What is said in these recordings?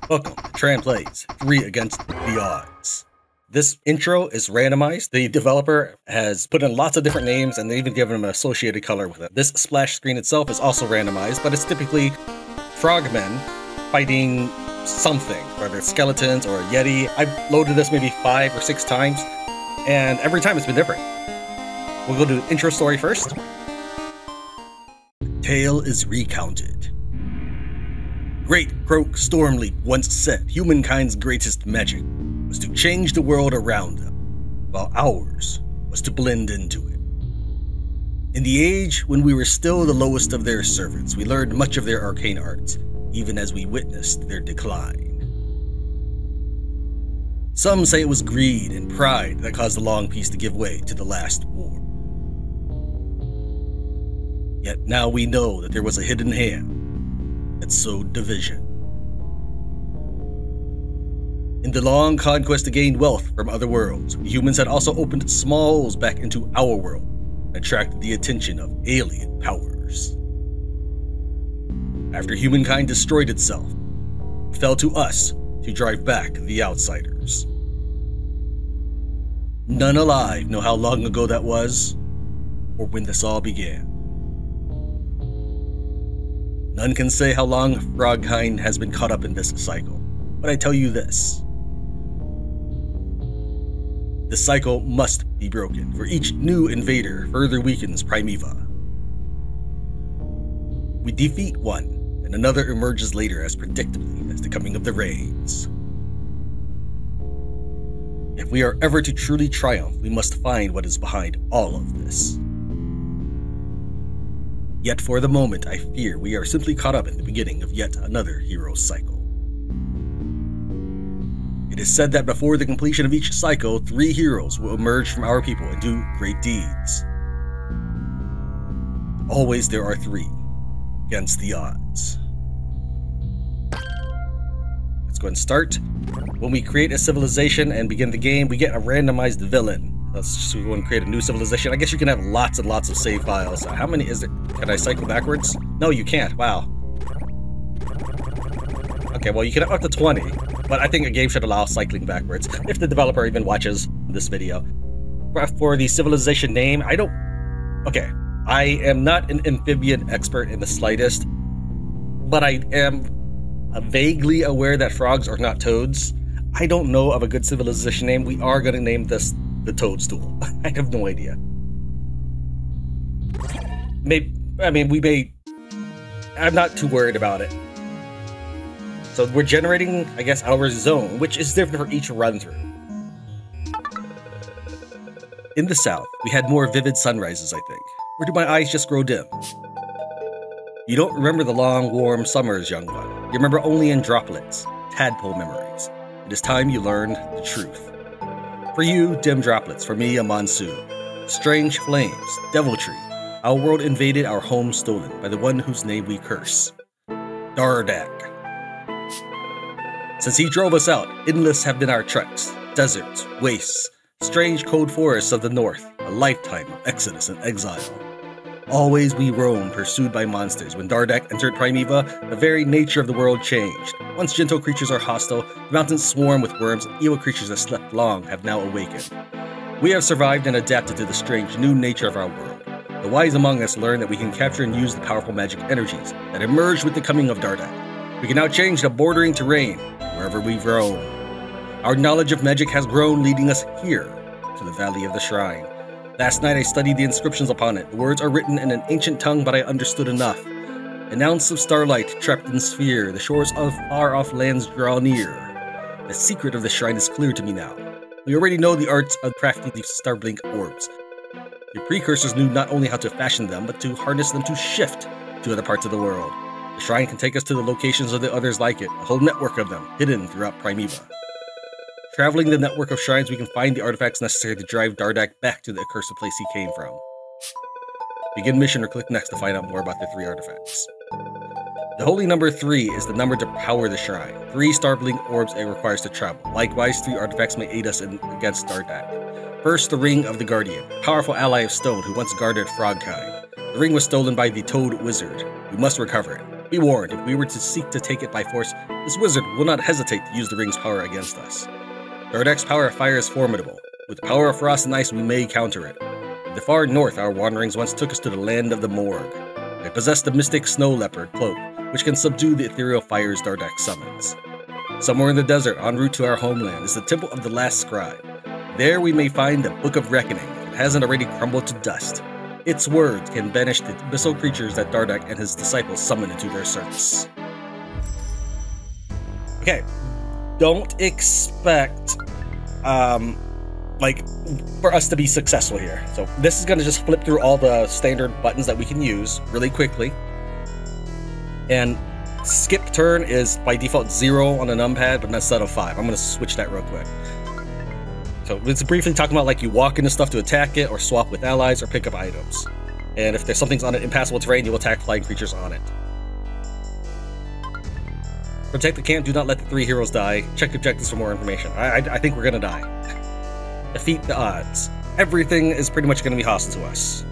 Welcome to Tran Plays 3 Against the Odds. This intro is randomized. The developer has put in lots of different names and they even given them an associated color with it. This splash screen itself is also randomized, but it's typically frogmen fighting something, whether it's skeletons or a yeti. I've loaded this maybe 5 or 6 times, and every time it's been different. We'll go to the intro story first. Tale is recounted. Great Frok Stormleap once said humankind's greatest magic was to change the world around them, while ours was to blend into it. In the age when we were still the lowest of their servants, we learned much of their arcane arts, even as we witnessed their decline. Some say it was greed and pride that caused the Long Peace to give way to the last war. Yet now we know that there was a hidden hand that sowed division. In the long conquest to gain wealth from other worlds, humans had also opened small holes back into our world and attracted the attention of alien powers. After humankind destroyed itself, it fell to us to drive back the outsiders. None alive know how long ago that was, or when this all began. None can say how long frogkind has been caught up in this cycle, but I tell you this. The cycle must be broken, for each new invader further weakens Primeva. We defeat one, and another emerges later as predictably as the coming of the rains. If we are ever to truly triumph, we must find what is behind all of this. Yet for the moment, I fear we are simply caught up in the beginning of yet another hero cycle. It is said that before the completion of each cycle, 3 heroes will emerge from our people and do great deeds. Always there are 3 against the odds. Let's go ahead and start. When we create a civilization and begin the game, we get a randomized villain. Let's just go and create a new civilization. I guess you can have lots and lots of save files. How many is it? Can I cycle backwards? No, you can't. Wow. Okay, well, you can have up to 20, but I think a game should allow cycling backwards, if the developer even watches this video. For the civilization name, I don't... Okay, I am not an amphibian expert in the slightest, but I am vaguely aware that frogs are not toads. I don't know of a good civilization name. We are going to name this the Toadstool. I have no idea. I'm not too worried about it. So we're generating, I guess, our zone, which is different for each run-through. In the south, we had more vivid sunrises, I think. Or do my eyes just grow dim? You don't remember the long, warm summers, young one. You remember only in droplets, tadpole memories. It is time you learned the truth. For you, dim droplets. For me, a monsoon. Strange flames, deviltry. Our world invaded, our home stolen by the one whose name we curse. Dardak. Since he drove us out, endless have been our treks. Deserts, wastes, strange cold forests of the north. A lifetime of exodus and exile. Always we roamed, pursued by monsters. When Dardak entered Primeva, the very nature of the world changed. Once gentle creatures are hostile, the mountains swarm with worms, and evil creatures that slept long have now awakened. We have survived and adapted to the strange new nature of our world. The wise among us learn that we can capture and use the powerful magic energies that emerged with the coming of Dardak. We can now change the bordering terrain wherever we roam. Our knowledge of magic has grown, leading us here to the Valley of the Shrine. Last night I studied the inscriptions upon it. The words are written in an ancient tongue, but I understood enough. An ounce of starlight trapped in sphere, the shores of far-off lands draw near. The secret of the shrine is clear to me now. We already know the arts of crafting the starblink orbs. Your precursors knew not only how to fashion them, but to harness them to shift to other parts of the world. The shrine can take us to the locations of the others like it, a whole network of them, hidden throughout Primeva. Traveling the network of shrines, we can find the artifacts necessary to drive Dardak back to the accursed place he came from. Begin mission or click next to find out more about the 3 artifacts. The holy number 3 is the number to power the shrine. 3 starblink orbs it requires to travel. Likewise, 3 artifacts may aid us against Dardak. First, the Ring of the Guardian, a powerful ally of stone who once guarded frogkind. The ring was stolen by the Toad Wizard. We must recover it. Be warned, if we were to seek to take it by force, this wizard will not hesitate to use the ring's power against us. Dardak's power of fire is formidable. With the power of frost and ice, we may counter it. In the far north, our wanderings once took us to the land of the Morgue. They possess the mystic snow leopard cloak, which can subdue the ethereal fires Dardak summons. Somewhere in the desert, en route to our homeland, is the Temple of the Last Scribe. There we may find the Book of Reckoning, if it hasn't already crumbled to dust. Its words can banish the abyssal creatures that Dardak and his disciples summon into their service. Okay, don't expect, for us to be successful here. So this is going to just flip through all the standard buttons that we can use really quickly. And skip turn is by default 0 on the numpad, but instead of 5. I'm going to switch that real quick. So it's briefly talking about like you walk into stuff to attack it, or swap with allies, or pick up items. And if there's something's on an impassable terrain, you will attack flying creatures on it. Protect the camp, do not let the 3 heroes die. Check objectives for more information. I think we're gonna die. Defeat the odds. Everything is pretty much gonna be hostile to us.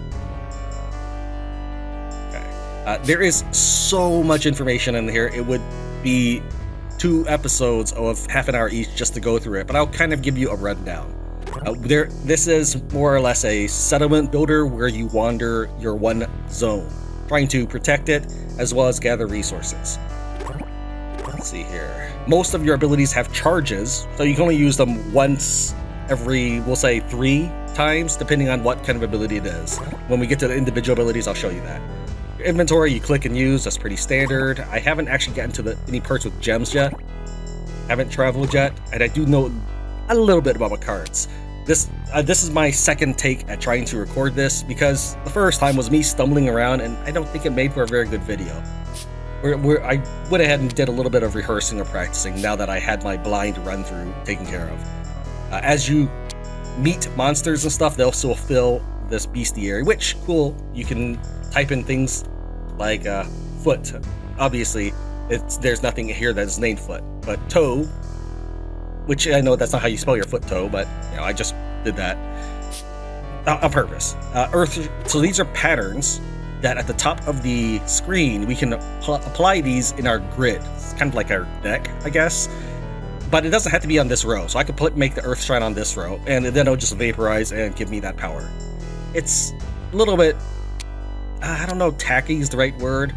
Okay. There is so much information in here, it would be 2 episodes of half an hour each just to go through it, but I'll kind of give you a rundown. This is more or less a settlement builder where you wander your one zone, trying to protect it as well as gather resources. Let's see here. Most of your abilities have charges, so you can only use them once every, we'll say 3 times, depending on what kind of ability it is. When we get to the individual abilities, I'll show you that. Your inventory, you click and use, that's pretty standard. I haven't actually gotten to any perks with gems yet. Haven't traveled yet, and I do know a little bit about my cards. This is my second take at trying to record this, because the first time was me stumbling around, and I don't think it made for a very good video. I went ahead and did a little bit of rehearsing or practicing now that I had my blind run through taken care of. As you meet monsters and stuff, they'll also fill this bestiary, which, cool, you can type in things like foot. Obviously, there's nothing here that is named foot, but toe, which I know that's not how you spell your foot toe, but you know, I just did that on purpose. Earth, so these are patterns that at the top of the screen, we can apply these in our grid. It's kind of like our deck, I guess. But it doesn't have to be on this row. So I could make the Earth Shrine on this row, and then it'll just vaporize and give me that power. It's a little bit, I don't know, tacky is the right word.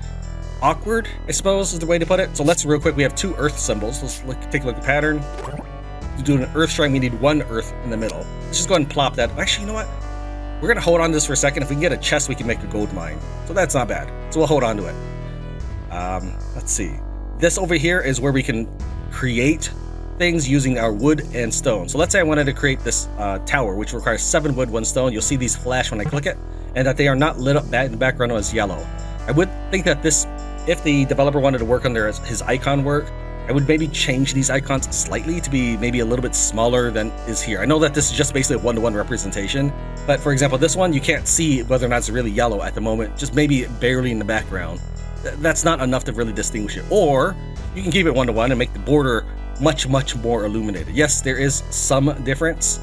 Awkward, I suppose, is the way to put it. So let's real quick, we have 2 Earth symbols. Let's take a look at the pattern. To do an Earth Shrine, we need 1 Earth in the middle. Let's just go ahead and plop that. Actually, you know what? We're going to hold on to this for a second. If we can get a chest, we can make a gold mine. So that's not bad. So we'll hold on to it. Let's see. This over here is where we can create things using our wood and stone. So let's say I wanted to create this tower, which requires 7 wood, 1 stone. You'll see these flash when I click it, and that they are not lit up in the background as yellow. I would think that this, if the developer wanted to work on his icon work, I would maybe change these icons slightly to be maybe a little bit smaller than is here. I know that this is just basically a one-to-one representation, but for example, this one, you can't see whether or not it's really yellow at the moment, just maybe barely in the background. That's not enough to really distinguish it. Or you can keep it one-to-one and make the border much, much more illuminated. Yes, there is some difference,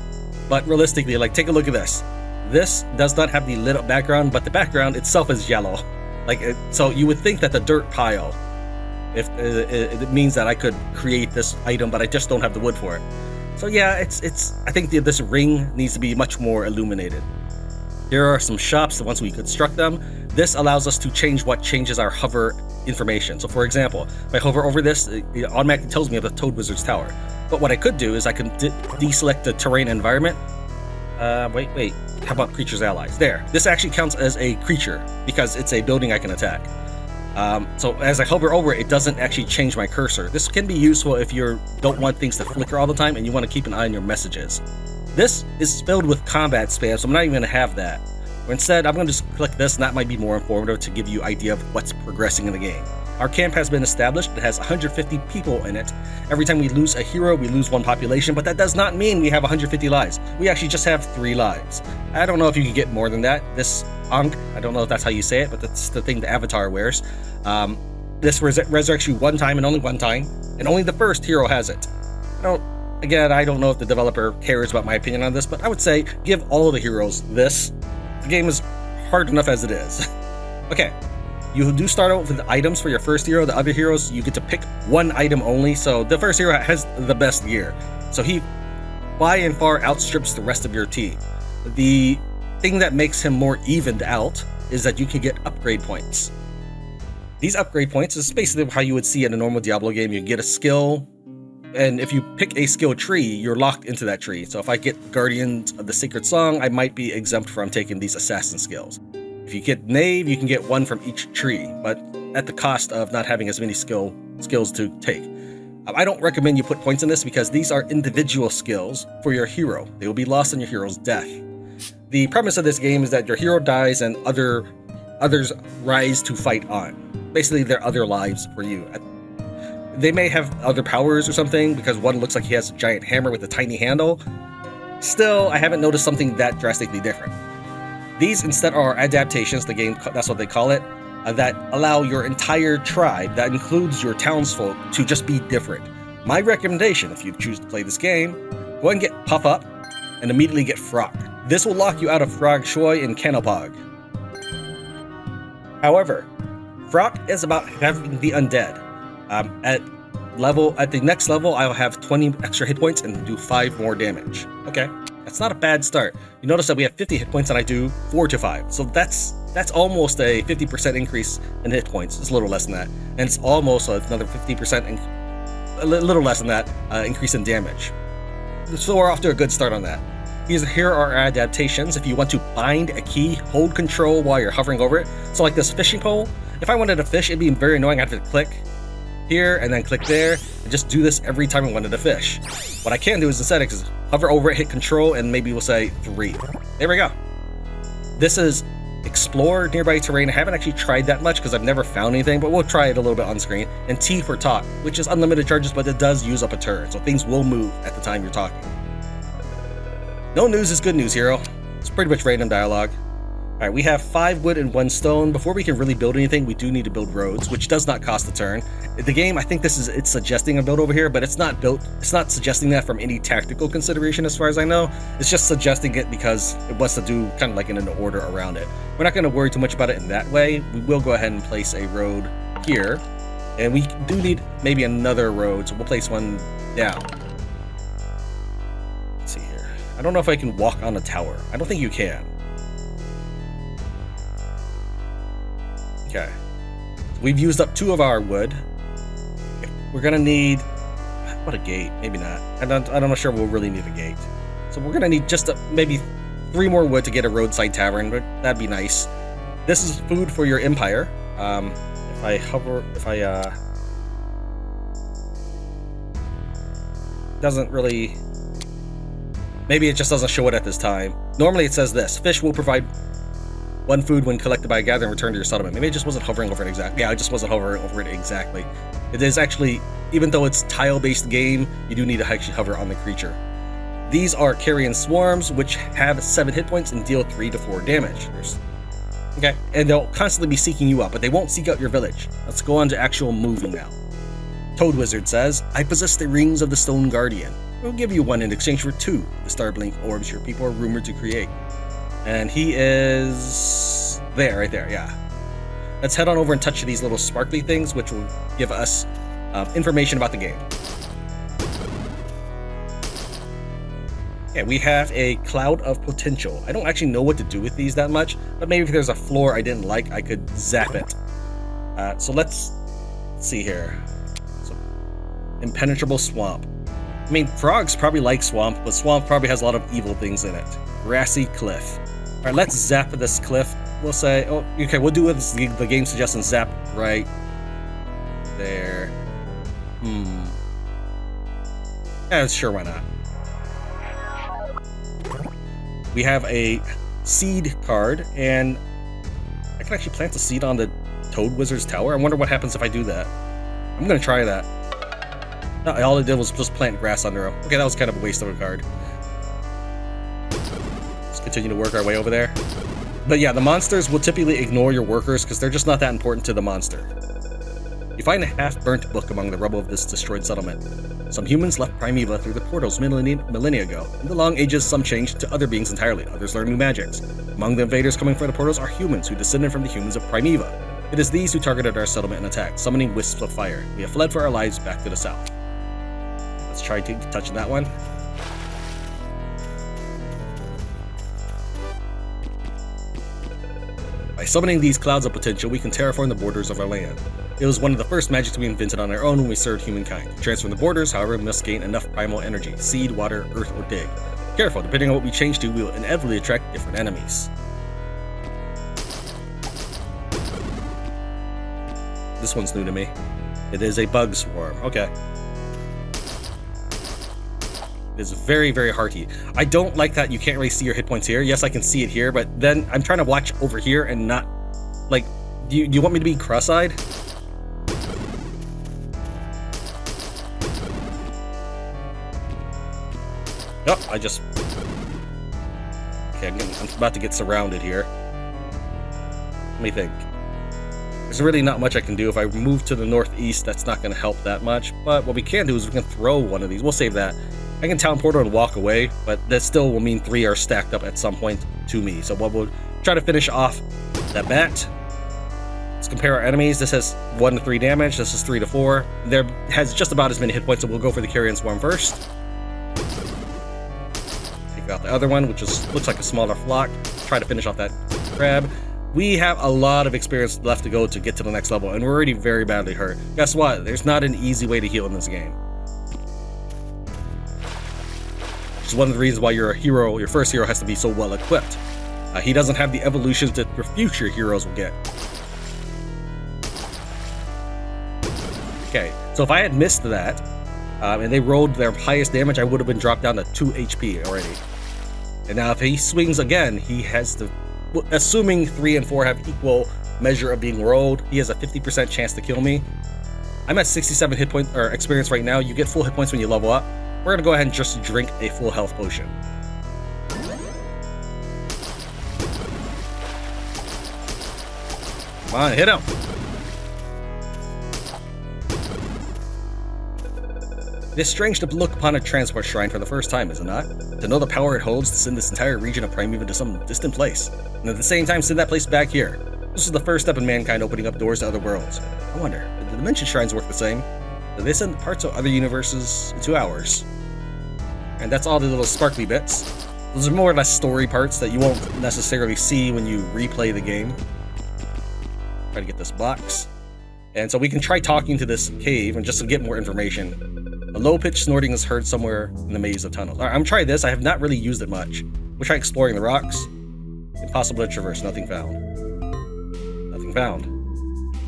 but realistically, like, take a look at this. This does not have the lit up background, but the background itself is yellow. So you would think that the dirt pile, if it means that I could create this item, but I just don't have the wood for it. So yeah, I think this ring needs to be much more illuminated. There are some shops that once we construct them, this allows us to change what changes our hover information. So for example, if I hover over this, it automatically tells me of the Toad Wizard's Tower. But what I could do is I can deselect the terrain environment. Wait, how about creatures allies? There, this actually counts as a creature because it's a building I can attack. So as I hover over it, it doesn't actually change my cursor. This can be useful if you don't want things to flicker all the time and you want to keep an eye on your messages. This is filled with combat spam, so I'm not even going to have that. Or instead, I'm going to just click this, and that might be more informative to give you an idea of what's progressing in the game. Our camp has been established. It has 150 people in it. Every time we lose a hero, we lose 1 population, but that does not mean we have 150 lives. We actually just have 3 lives. I don't know if you can get more than that. This Ankh, I don't know if that's how you say it, but that's the thing the Avatar wears. This resurrects you 1 time and only 1 time, and only the first hero has it. Again, I don't know if the developer cares about my opinion on this, but I would say give all the heroes this. The game is hard enough as it is. Okay, You do start out with items for your first hero. The other heroes, you get to pick one item only. So the first hero has the best gear. So he, by and far, outstrips the rest of your team. The thing that makes him more evened out is that you can get upgrade points. These upgrade points is basically how you would see in a normal Diablo game. You get a skill, and if you pick a skill tree, you're locked into that tree. So if I get Guardians of the Sacred Song, I might be exempt from taking these assassin skills. If you get Knave, you can get one from each tree, but at the cost of not having as many skills to take. I don't recommend you put points in this because these are individual skills for your hero. They will be lost in your hero's death. The premise of this game is that your hero dies and others rise to fight on. Basically, they're other lives for you. They may have other powers or something because one looks like he has a giant hammer with a tiny handle. Still, I haven't noticed something that drastically different. These instead are adaptations, the game, that's what they call it, that allow your entire tribe, that includes your townsfolk, to just be different. My recommendation, if you choose to play this game, go ahead and get Puff Up and immediately get Frok. This will lock you out of Frog Shoy and Canopog. However, Frok is about having the undead. At the next level, I'll have 20 extra hit points and do 5 more damage. Okay, that's not a bad start. You notice that we have 50 hit points and I do 4 to 5. So that's almost a 50% increase in hit points. It's a little less than that. And it's almost another 50% a little less than that increase in damage. So we're off to a good start on that. Here are adaptations. If you want to bind a key, hold control while you're hovering over it. So like this fishing pole, if I wanted to fish, it'd be very annoying. I'd have to click here and then click there and just do this every time I wanted to fish. What I can do is instead is hover over it, hit control, and maybe we'll say 3. There we go. This is explore nearby terrain. I haven't actually tried that much because I've never found anything, but we'll try it a little bit on screen. And T for talk, which is unlimited charges, but it does use up a turn, so things will move at the time you're talking. No news is good news, hero. It's pretty much random dialogue. Alright, we have 5 wood and 1 stone. Before we can really build anything, we do need to build roads, which does not cost a turn. The game, I think it's suggesting a build over here, but it's not suggesting that from any tactical consideration as far as I know. It's just suggesting it because it wants to do kind of like in an order around it. We're not going to worry too much about it in that way. We will go ahead and place a road here, and we do need maybe another road, so we'll place one down. Let's see here. I don't know if I can walk on a tower. I don't think you can. Okay, we've used up 2 of our wood. We're gonna need, what, a gate? Maybe not. I'm not sure we'll really need a gate. So we're gonna need just maybe 3 more wood to get a roadside tavern, but that'd be nice. This is food for your empire. Doesn't really, maybe it just doesn't show it at this time. Normally it says this: fish will provide 1 food when collected by a gathering, return to your settlement. Maybe it just wasn't hovering over it exactly. Yeah, I just wasn't hovering over it exactly. It is actually, even though it's tile-based game, you do need to actually hover on the creature. These are carrion swarms, which have 7 hit points and deal 3 to 4 damage. Okay, and they'll constantly be seeking you out, but they won't seek out your village. Let's go on to actual moving now. Toad Wizard says, I possess the rings of the Stone Guardian. We'll give you 1 in exchange for 2 the Starblink orbs your people are rumored to create. And he is there, right there, yeah. Let's head on over and touch these little sparkly things, which will give us information about the game. Yeah, we have a cloud of potential. I don't actually know what to do with these that much, but maybe if there's a floor I didn't like, I could zap it. So let's see here. So, impenetrable swamp. I mean, frogs probably like swamp, but swamp probably has a lot of evil things in it. Grassy cliff. All right, let's zap this cliff. We'll say, oh, okay, we'll do what the game suggests and zap right there. Yeah, sure, why not? We have a seed card, and I can actually plant the seed on the Toad Wizard's tower. I wonder what happens if I do that. I'm gonna try that. No, all I did was just plant grass under him. Okay, that was kind of a waste of a card. Let's continue to work our way over there. But yeah, the monsters will typically ignore your workers because they're just not that important to the monster. You find a half-burnt book among the rubble of this destroyed settlement. Some humans left Primeva through the portals millennia ago. In the long ages, some changed to other beings entirely, others learned new magics. Among the invaders coming from the portals are humans who descended from the humans of Primeva. It is these who targeted our settlement and attacked, summoning wisps of fire. We have fled for our lives back to the south. Let's try touching that one. By summoning these clouds of potential, we can terraform the borders of our land. It was one of the first magics we invented on our own when we served humankind. To transform the borders, however, we must gain enough primal energy, seed, water, earth, or dig. Careful, depending on what we change to, we will inevitably attract different enemies. This one's new to me. It is a bug swarm. Okay. It is very, very hearty. I don't like that you can't really see your hit points here. Yes, I can see it here, but then I'm trying to watch over here and not... Like, do you want me to be cross-eyed? Oh, I just... Okay, I'm about to get surrounded here. Let me think. There's really not much I can do. If I move to the northeast, that's not going to help that much. But what we can do is we can throw one of these. We'll save that. I can town portal and walk away, but that still will mean 3 are stacked up at some point to me. So we'll try to finish off that bat. Let's compare our enemies. This has 1 to 3 damage. This is 3 to 4. There has just about as many hit points, so we'll go for the carrion swarm first. Take out the other one, which looks like a smaller flock. Try to finish off that crab. We have a lot of experience left to go to get to the next level, and we're already very badly hurt. Guess what? There's not an easy way to heal in this game. Which is one of the reasons why your first hero has to be so well equipped. He doesn't have the evolutions that your future heroes will get. Okay, so if I had missed that, and they rolled their highest damage, I would have been dropped down to 2 HP already. And now if he swings again, he has to... Assuming 3 and 4 have equal measure of being rolled, he has a 50% chance to kill me. I'm at 67 hit point or experience right now. You get full hit points when you level up. We're gonna go ahead and just drink a full health potion. Come on, hit him! It is strange to look upon a transport shrine for the first time, is it not? To know the power it holds to send this entire region of Primeva to some distant place, and at the same time send that place back here. This is the first step in mankind opening up doors to other worlds. I wonder, do the dimension shrines work the same? Do they send parts of other universes into ours? And that's all the little sparkly bits. Those are more or less story parts that you won't necessarily see when you replay the game. Try to get this box. And so we can try talking to this cave and just to get more information. A low-pitched snorting is heard somewhere in the maze of tunnels. Alright, I'm trying this. I have not really used it much. We'll try exploring the rocks. Impossible to traverse. Nothing found. Nothing found.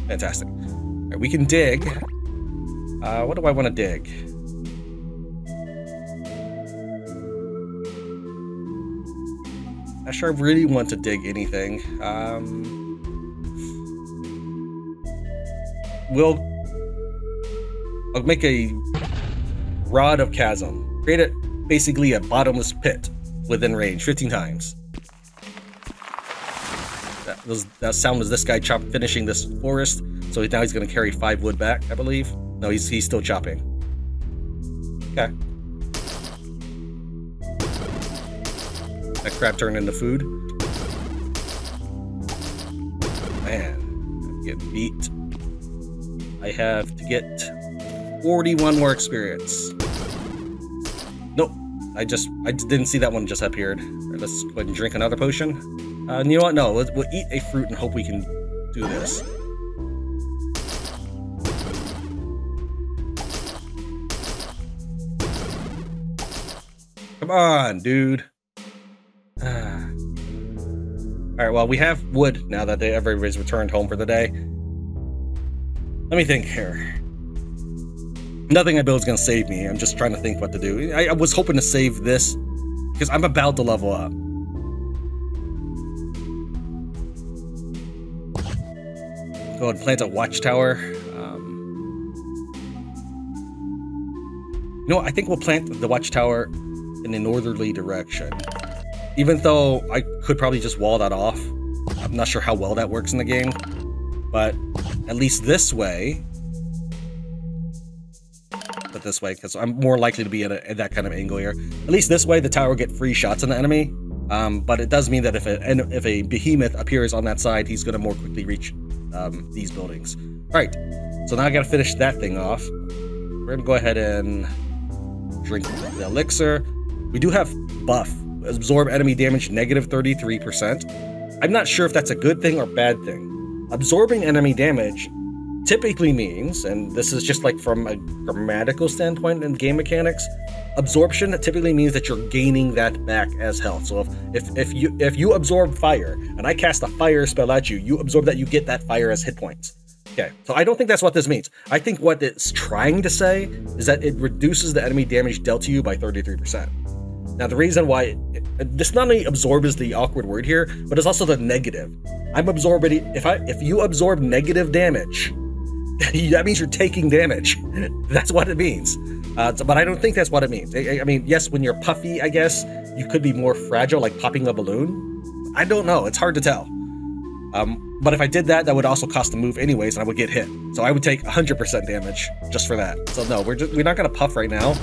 Fantastic. Alright, we can dig. What do I want to dig? Not sure I really want to dig anything. I'll make a Rod of Chasm. Create it basically a bottomless pit within range 15 times. That sound was this guy finishing this forest, so now he's going to carry 5 wood back, I believe. No, he's still chopping. Okay. That crab turned into food. Man, get beat. I have to get 41 more experience. Nope, I didn't see that one just appeared. Right, let's go ahead and drink another potion. You know what? No, we'll eat a fruit and hope we can do this. Come on, dude. Alright, well, we have wood now that everybody's returned home for the day. Let me think here. Nothing I build is going to save me. I'm just trying to think what to do. I was hoping to save this because I'm about to level up. Go ahead and plant a watchtower. You know what? I think we'll plant the watchtower in a northerly direction. Even though I could probably just wall that off. I'm not sure how well that works in the game. But at least this way... But this way, because I'm more likely to be at that kind of angle here. At least this way, the tower will get free shots on the enemy. But it does mean that if a behemoth appears on that side, he's going to more quickly reach these buildings. Alright, so now I gotta finish that thing off. We're gonna go ahead and drink the elixir. We do have buff. Absorb enemy damage negative 33%. I'm not sure if that's a good thing or bad thing. Absorbing enemy damage typically means, and this is just like from a grammatical standpoint and game mechanics, absorption typically means that you're gaining that back as health. So if you absorb fire and I cast a fire spell at you, you absorb that, you get that fire as hit points. Okay, so I don't think that's what this means. I think what it's trying to say is that it reduces the enemy damage dealt to you by 33%. Now the reason why this not only absorb is the awkward word here, but it's also the negative. I'm absorbing, if you absorb negative damage, that means you're taking damage. That's what it means. But I don't think that's what it means. I mean, yes, when you're puffy, I guess, you could be more fragile, like popping a balloon. I don't know, it's hard to tell. But if I did that, that would also cost a move anyways, and I would get hit. So I would take 100% damage just for that. So no, we're not gonna puff right now.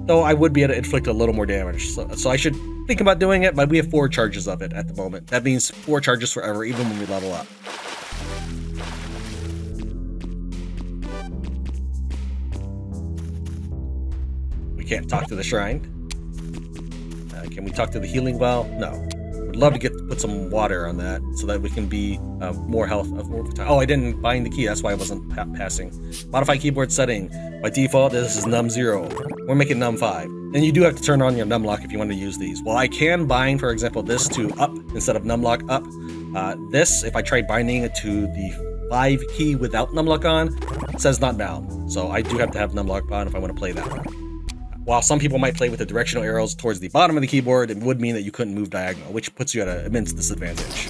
Though I would be able to inflict a little more damage. So I should think about doing it, but we have 4 charges of it at the moment. That means 4 charges forever, even when we level up. We can't talk to the shrine. Can we talk to the healing well? No. Would love to put some water on that so that we can be more health. Oh, I didn't bind the key. That's why I wasn't passing. Modify keyboard setting. By default, this is num 0. We're making num 5. And you do have to turn on your num lock if you want to use these. Well, I can bind, for example, this to up instead of num lock up. This, if I tried binding it to the 5 key without num lock on, it says not bound. So I do have to have num lock on if I want to play that one. While some people might play with the directional arrows towards the bottom of the keyboard, it would mean that you couldn't move diagonal, which puts you at an immense disadvantage.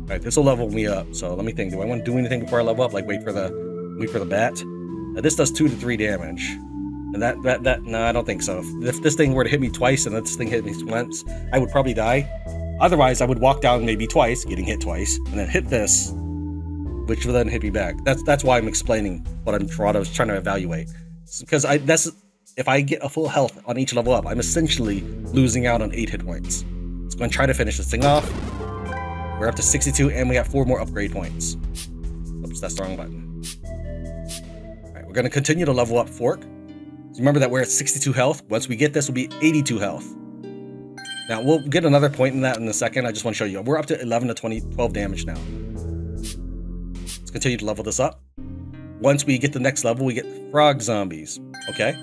Alright, this will level me up, so let me think. Do I want to do anything before I level up? Like wait for the bat? Now, this does 2 to 3 damage. And no, I don't think so. If this thing were to hit me twice and this thing hit me once, I would probably die. Otherwise, I would walk down maybe twice, getting hit twice, and then hit this, which will then hit me back. That's why I'm explaining what I was trying to evaluate. Because if I get a full health on each level up, I'm essentially losing out on 8 hit points. So I'm going to try to finish this thing off. We're up to 62, and we got 4 more upgrade points. Oops, that's the wrong button. Alright, we're going to continue to level up Frok. Remember that we're at 62 health. Once we get this, we'll be 82 health. Now, we'll get another point in that in a second. I just want to show you. We're up to 11 to 12 damage now. Let's continue to level this up. Once we get to the next level, we get frog zombies. Okay?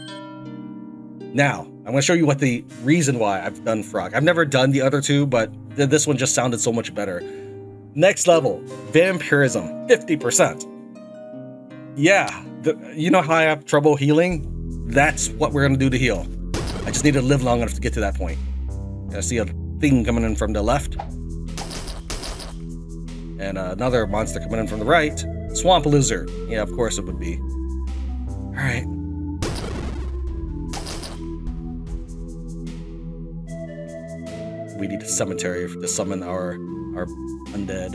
Now, I'm going to show you what the reason why I've done frog. I've never done the other two, but this one just sounded so much better. Next level, Vampirism, 50%. Yeah, you know how I have trouble healing? That's what we're going to do to heal. I just need to live long enough to get to that point. I see a thing coming in from the left. And another monster coming in from the right. Swamp lizard. Yeah, of course it would be. Alright. We need a cemetery to summon our undead.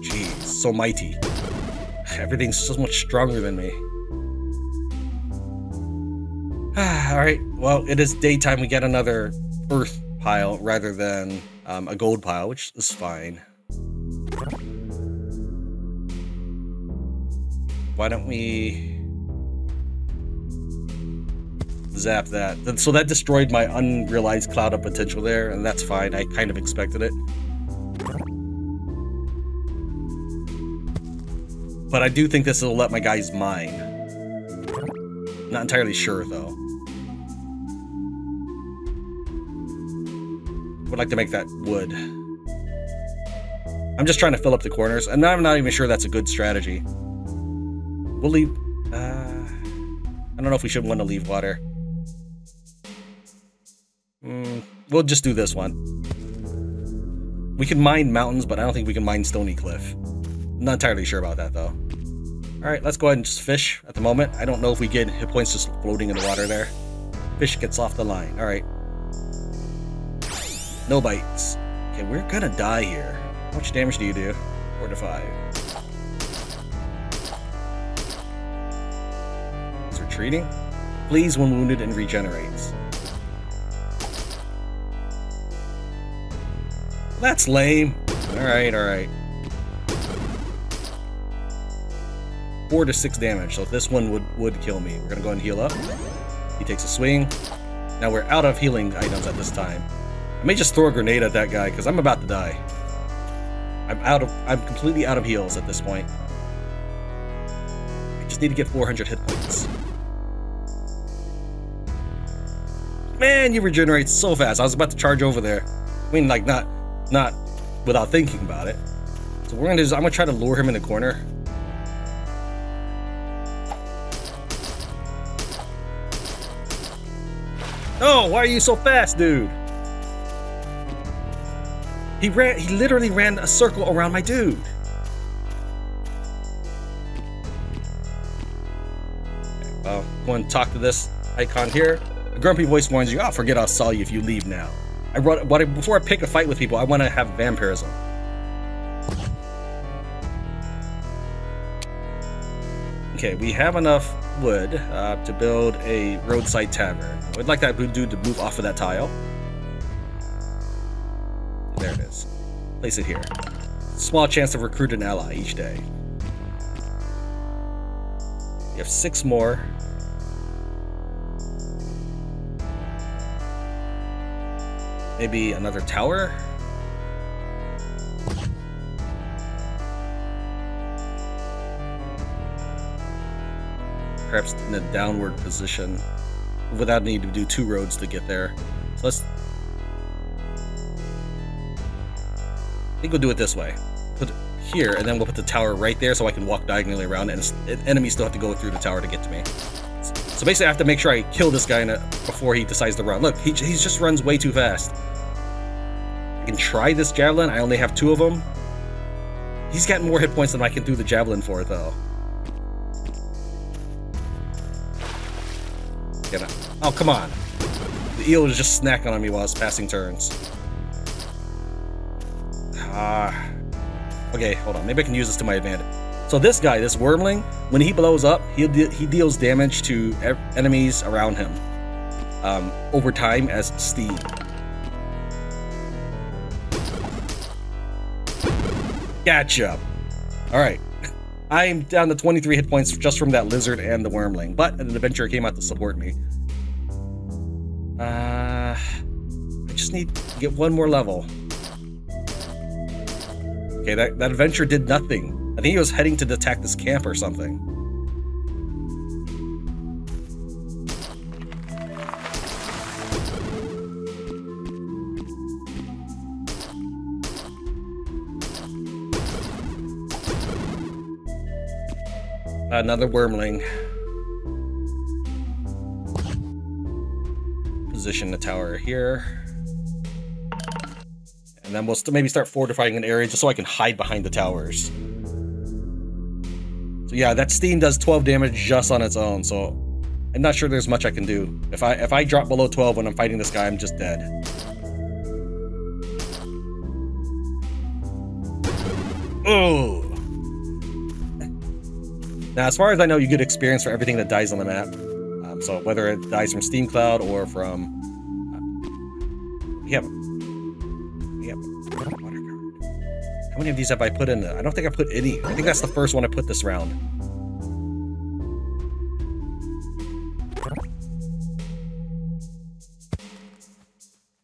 Jeez, so mighty. Everything's so much stronger than me. Alright, well, it is daytime. We get another earth pile rather than a gold pile, which is fine. Why don't we zap that? So that destroyed my unrealized cloud of potential there, and that's fine. I kind of expected it. But I do think this will let my guys mine. Not entirely sure, though. Would like to make that wood. I'm just trying to fill up the corners, and I'm not even sure that's a good strategy. We'll leave... I don't know if we should want to leave water. We'll just do this one. We can mine mountains, but I don't think we can mine Stony Cliff. I'm not entirely sure about that, though. Alright, let's go ahead and just fish at the moment. I don't know if we get hit points just floating in the water there. Fish gets off the line. Alright. No bites. Okay, we're gonna die here. How much damage do you do? 4 to 5. He's retreating. Flees when wounded and regenerates. That's lame. Alright, alright. 4 to 6 damage, so this one would kill me. We're gonna go ahead and heal up. He takes a swing. Now we're out of healing items at this time. I may just throw a grenade at that guy, because I'm about to die. I'm completely out of heals at this point. I just need to get 400 hit points. Man, you regenerate so fast. I was about to charge over there. I mean, like, not without thinking about it. So what we're gonna do is I'm gonna try to lure him in the corner. Oh, why are you so fast, dude? He literally ran a circle around my dude. Okay, well, go and talk to this icon here. A grumpy voice warns you, "Oh, forget I'll saw you if you leave now." Before I pick a fight with people, I want to have vampirism. Okay, we have enough wood to build a roadside tavern. I'd like that dude to move off of that tile. There it is. Place it here. Small chance to recruit an ally each day. We have 6 more. Maybe another tower? Perhaps in a downward position without needing to do 2 roads to get there. So let's... I think we'll do it this way. Put it here, and then we'll put the tower right there so I can walk diagonally around, and enemies still have to go through the tower to get to me. So basically I have to make sure I kill this guy before he decides to run. Look, he just runs way too fast. I can try this javelin. I only have 2 of them. He's got more hit points than I can do the javelin for, though. Oh, come on. The eel was just snacking on me while I was passing turns. Okay, hold on. Maybe I can use this to my advantage. So this guy, this Wyrmling, when he blows up, he deals damage to enemies around him over time as steam. Gotcha. Alright. I'm down to 23 hit points just from that lizard and the Wyrmling, but an adventurer came out to support me. I just need to get 1 more level. Okay, that adventurer did nothing. I think he was heading to attack this camp or something. Another Wyrmling. Position the tower here. And then we'll maybe start fortifying an area just so I can hide behind the towers. So yeah, that steam does 12 damage just on its own, so I'm not sure there's much I can do. If I drop below 12 when I'm fighting this guy, I'm just dead. Oh! Now, as far as I know, you get experience for everything that dies on the map. So whether it dies from Steam Cloud or from... Water card. How many of these have I put in? I don't think I put any. I think that's the first one I put this round.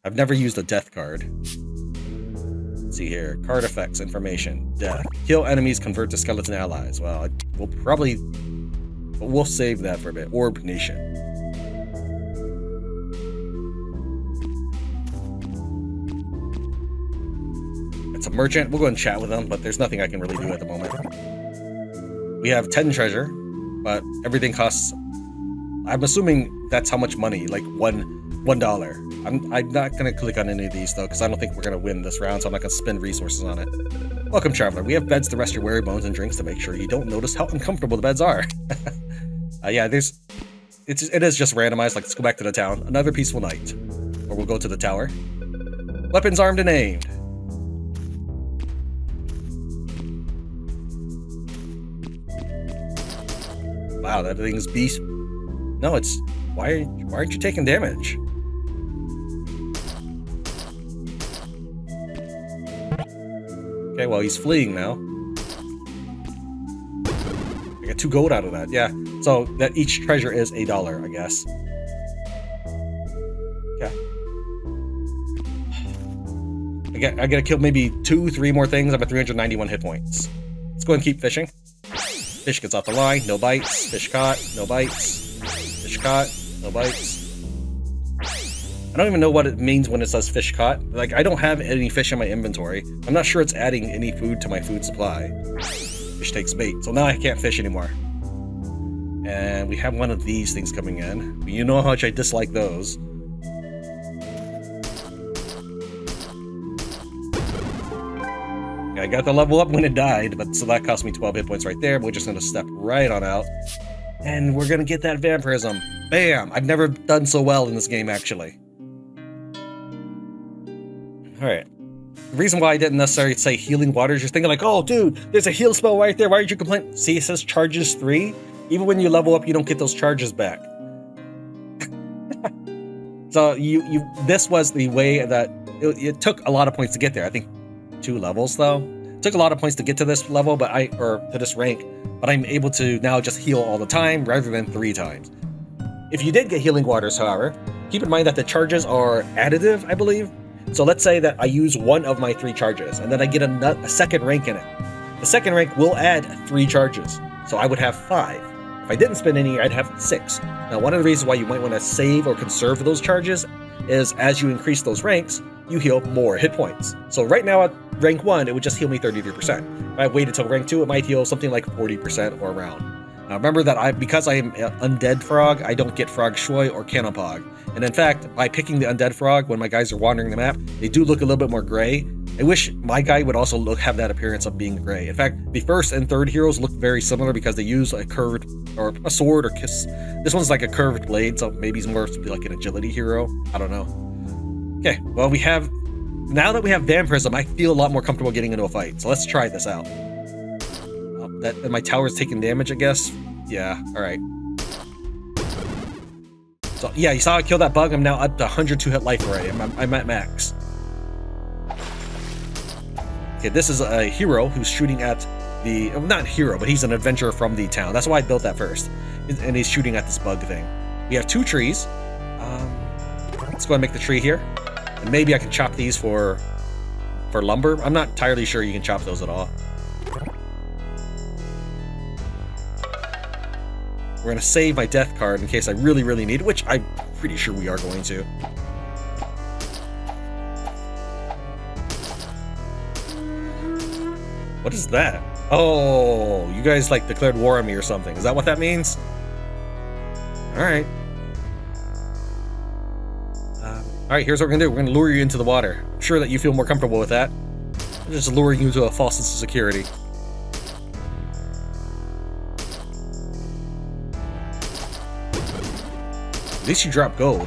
I've never used a death card. Let's see here. Card effects, information, death. Kill enemies, convert to skeleton allies. Well, we'll probably... But we'll save that for a bit. Orb Nation. It's a merchant. We'll go and chat with him, but there's nothing I can really do at the moment. We have 10 treasure, but everything costs... I'm assuming that's how much money, like $1. I'm not going to click on any of these, though, because I don't think we're going to win this round, so I'm not going to spend resources on it. Welcome, traveler. We have beds to rest your weary bones and drinks to make sure you don't notice how uncomfortable the beds are. Yeah, it is just randomized. Like, let's go back to the town. Another peaceful night. Or we'll go to the tower. Weapons armed and aimed. Wow, that thing's beast. No, it's... Why aren't you taking damage? Okay, well, he's fleeing now. I got 2 gold out of that, yeah. So that each treasure is $1, I guess. Okay. I gotta kill maybe 2-3 more things. I'm at 391 hit points. Let's go and keep fishing. Fish gets off the line, no bites. Fish caught, no bites. Fish caught, no bites. I don't even know what it means when it says fish caught. Like, I don't have any fish in my inventory. I'm not sure it's adding any food to my food supply. Fish takes bait, so now I can't fish anymore. And we have one of these things coming in. You know how much I dislike those. I got the level up when it died, but so that cost me 12 hit points right there. We're just gonna step right on out. And we're gonna get that Vampirism. Bam! I've never done so well in this game, actually. Alright. The reason why I didn't necessarily say healing waters, you're thinking like, oh dude, there's a heal spell right there, why did you complain? See, it says charges 3. Even when you level up, you don't get those charges back. So this was the way that it took a lot of points to get there. I think 2 levels though. It took a lot of points to get to this level, but to this rank, but I'm able to now just heal all the time rather than 3 times. If you did get healing waters, however, keep in mind that the charges are additive, I believe. So let's say that I use 1 of my 3 charges, and then I get a second rank in it. The second rank will add 3 charges, so I would have 5. If I didn't spend any, I'd have 6. Now, one of the reasons why you might want to save or conserve those charges is as you increase those ranks, you heal more hit points. So right now at rank 1, it would just heal me 33%. If I waited till rank 2, it might heal something like 40% or around. Now remember that because I am an undead frog, I don't get frog shoy or cannon pog. And in fact, by picking the undead frog, when my guys are wandering the map, they do look a little bit more gray. I wish my guy would also have that appearance of being gray. In fact, the first and third heroes look very similar because they use a curved, or a sword or kiss. This one's like a curved blade, so maybe he's more to be like an agility hero. I don't know. Okay, well now that we have Vampirism, I feel a lot more comfortable getting into a fight. So let's try this out. And my tower's taking damage, I guess. Yeah, alright. So yeah, you saw I killed that bug. I'm now up to 102 hit life already. I'm at max. Okay, this is a hero who's shooting at the... Not hero, but he's an adventurer from the town. That's why I built that first. And he's shooting at this bug thing. We have 2 trees. Let's go ahead and make the tree here. And maybe I can chop these for lumber. I'm not entirely sure you can chop those at all. We're going to save my death card in case I really, really need it, which I'm pretty sure we are going to. What is that? Oh, you guys like declared war on me or something. Is that what that means? Alright. Alright, here's what we're going to do. We're going to lure you into the water. I'm sure that you feel more comfortable with that. I'm just luring you to a false sense of security. At least you drop gold.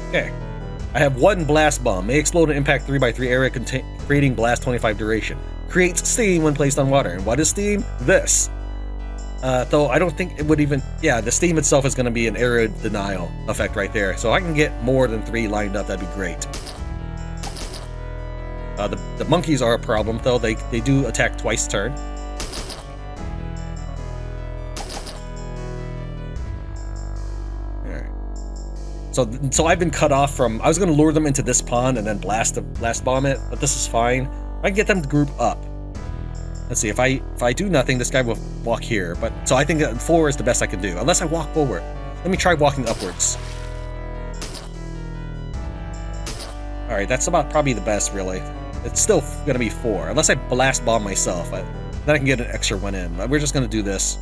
Okay. I have 1 blast bomb. May explode an impact 3x3 area creating blast 25 duration. Creates steam when placed on water. And what is steam? This. Though I don't think it would even... Yeah, the steam itself is going to be an area denial effect right there. So if I can get more than 3 lined up, that'd be great. The monkeys are a problem, though. They do attack twice a turn. Alright. So I've been cut off from... I was going to lure them into this pond and then blast bomb it, but this is fine. I can get them to group up. Let's see, if I do nothing, this guy will walk here. But so I think that 4 is the best I can do, unless I walk forward. Let me try walking upwards. Alright, that's about probably the best, really. It's still going to be 4, unless I blast bomb myself. Then I can get an extra 1 in. But we're just going to do this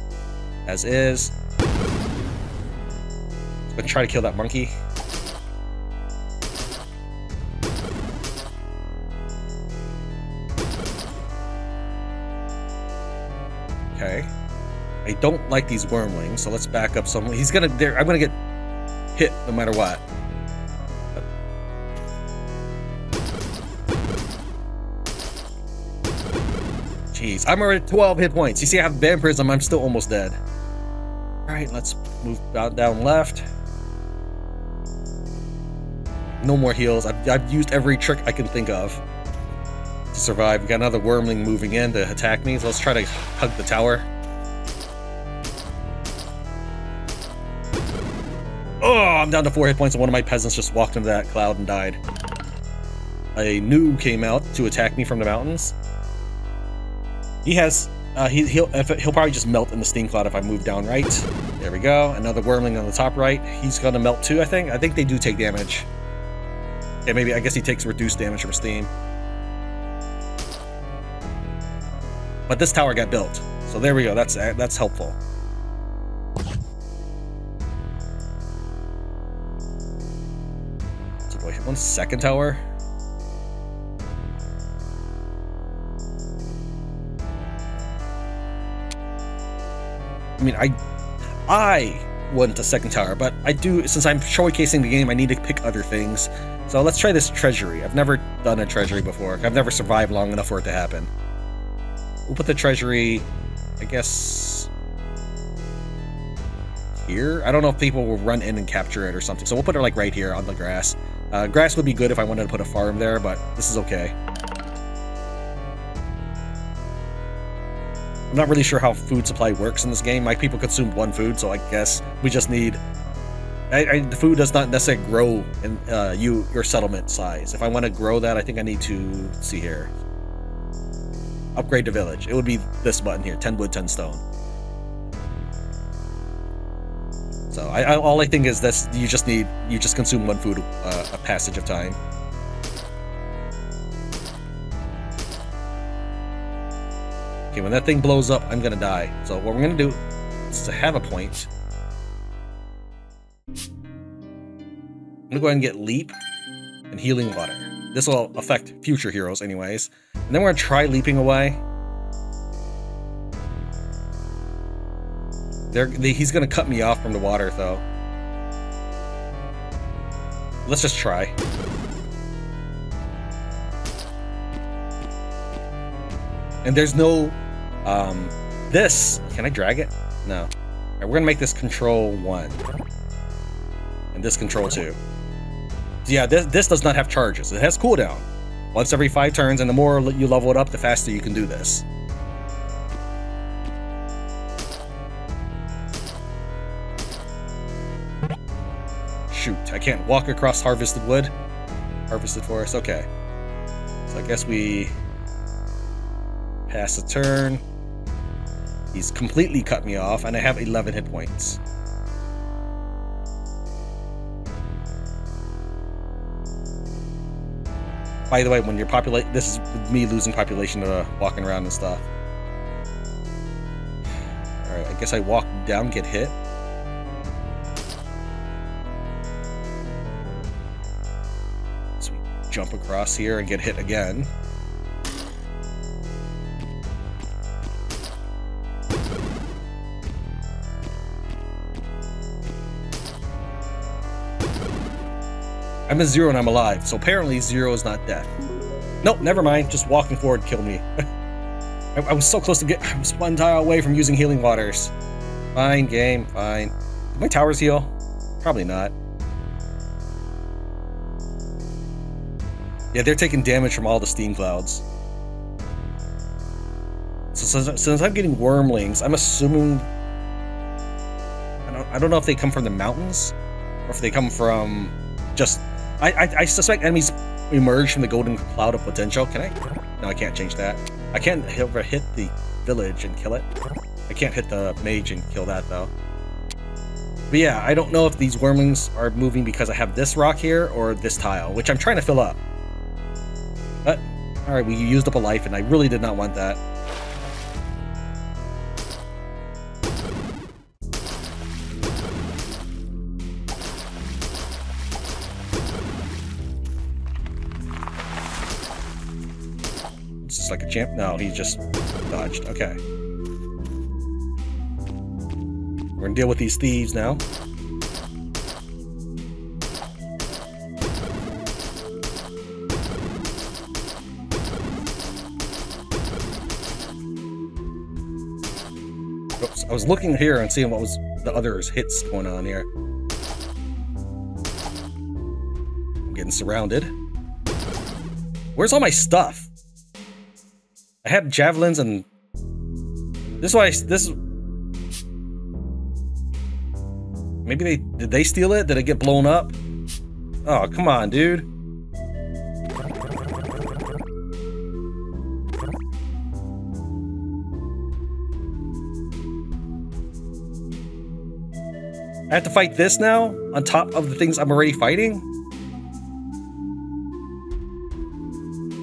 as is. I'm going to try to kill that monkey. Okay. I don't like these wormlings, so let's back up some. He's going to... I'm going to get hit no matter what. Jeez, I'm already at 12 hit points. You see, I have Vampirism. I'm still almost dead. Alright, let's move down left. No more heals. I've used every trick I can think of to survive. We got another Wyrmling moving in to attack me, so let's try to hug the tower. Oh, I'm down to 4 hit points, and one of my peasants just walked into that cloud and died. A noob came out to attack me from the mountains. He has, he'll probably just melt in the steam cloud if I move down right. There we go. Another Wyrmling on the top right. He's gonna melt too, I think. I think they do take damage. Yeah, maybe, I guess he takes reduced damage from steam. But this tower got built. So there we go, that's helpful. So do I hit one second tower? I mean, I want a second tower, but I do, since I'm showcasing the game, I need to pick other things. So let's try this treasury. I've never done a treasury before. I've never survived long enough for it to happen. We'll put the treasury, I guess, here? I don't know if people will run in and capture it or something, so we'll put it like right here on the grass. Grass would be good if I wanted to put a farm there, but this is okay. I'm not really sure how food supply works in this game. My people consume one food, so I guess we just need... the food does not necessarily grow in your settlement size. If I want to grow that, I think I need to... Let's see here. Upgrade the village. It would be this button here, 10 wood, 10 stone. So all I think is this: you just consume one food a passage of time. Okay, when that thing blows up, I'm gonna die. So what we're gonna do is to have a point. I'm gonna go ahead and get leap and healing water. This will affect future heroes anyways. And then we're gonna try leaping away. He's gonna cut me off from the water though. Let's just try. And there's no, this, can I drag it? No. All right, we're gonna make this control 1. And this control 2. So yeah, this does not have charges. It has cooldown. Once every 5 turns, and the more you level it up, the faster you can do this. Shoot, I can't walk across harvested wood. Harvested forest, okay. So I guess we pass a turn. He's completely cut me off, and I have 11 hit points. By the way, when you're this is me losing population walking around and stuff. Alright, I guess I walk down, get hit. So we jump across here and get hit again. I'm at 0 and I'm alive, so apparently 0 is not death. Nope, never mind. Just walking forward killed me. I was so close to I was 1 tile away from using healing waters. Fine, game, fine. Did my towers heal? Probably not. Yeah, they're taking damage from all the steam clouds. So since I'm getting Wyrmlings, I'm assuming... I don't know if they come from the mountains, or if they come from just... I suspect enemies emerge from the golden cloud of potential. Can I? No, I can't change that. I can't ever hit the village and kill it. I can't hit the mage and kill that, though. But yeah, I don't know if these Wyrmlings are moving because I have this rock here or this tile, which I'm trying to fill up. But, alright, we used up a life, and I really did not want that. Like a champ? No, he just dodged. Okay. We're gonna deal with these thieves now. Oops, I was looking here and seeing what was the other hits going on here. I'm getting surrounded. Where's all my stuff? I had javelins and maybe did they steal it? Did it get blown up? Oh, come on, dude. I have to fight this now on top of the things I'm already fighting?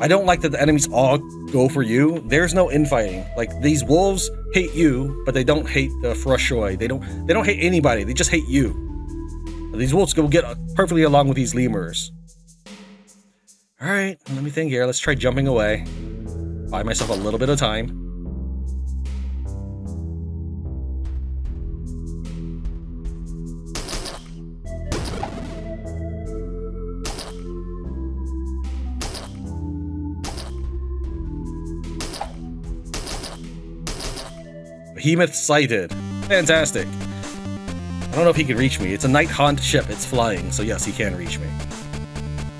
I don't like that the enemies all go for you. There's no infighting. Like, these wolves hate you, but they don't hate the Frok. They don't hate anybody. They just hate you. These wolves will get perfectly along with these lemurs. All right, let me think here. Let's try jumping away. Buy myself a little bit of time. Behemoth sighted. Fantastic. I don't know if he can reach me. It's a night haunt ship. It's flying, so yes, he can reach me.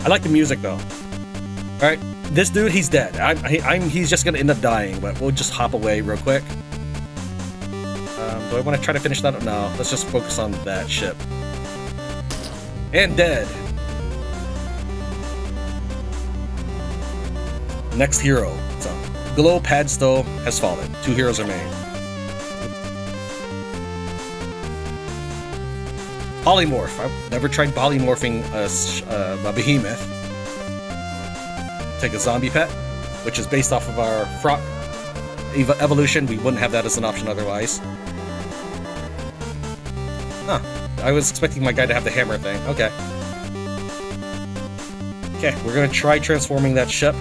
I like the music though. All right, this dude, he's dead. He's just gonna end up dying, but we'll just hop away real quick. Do I want to try to finish that? No, let's just focus on that ship. And dead. Next hero. So, Glow Padstow has fallen. 2 heroes remain. Polymorph. I've never tried polymorphing a behemoth. Take a zombie pet, which is based off of our Frok Evolution. We wouldn't have that as an option otherwise. Huh. I was expecting my guy to have the hammer thing. Okay. Okay, we're gonna try transforming that ship.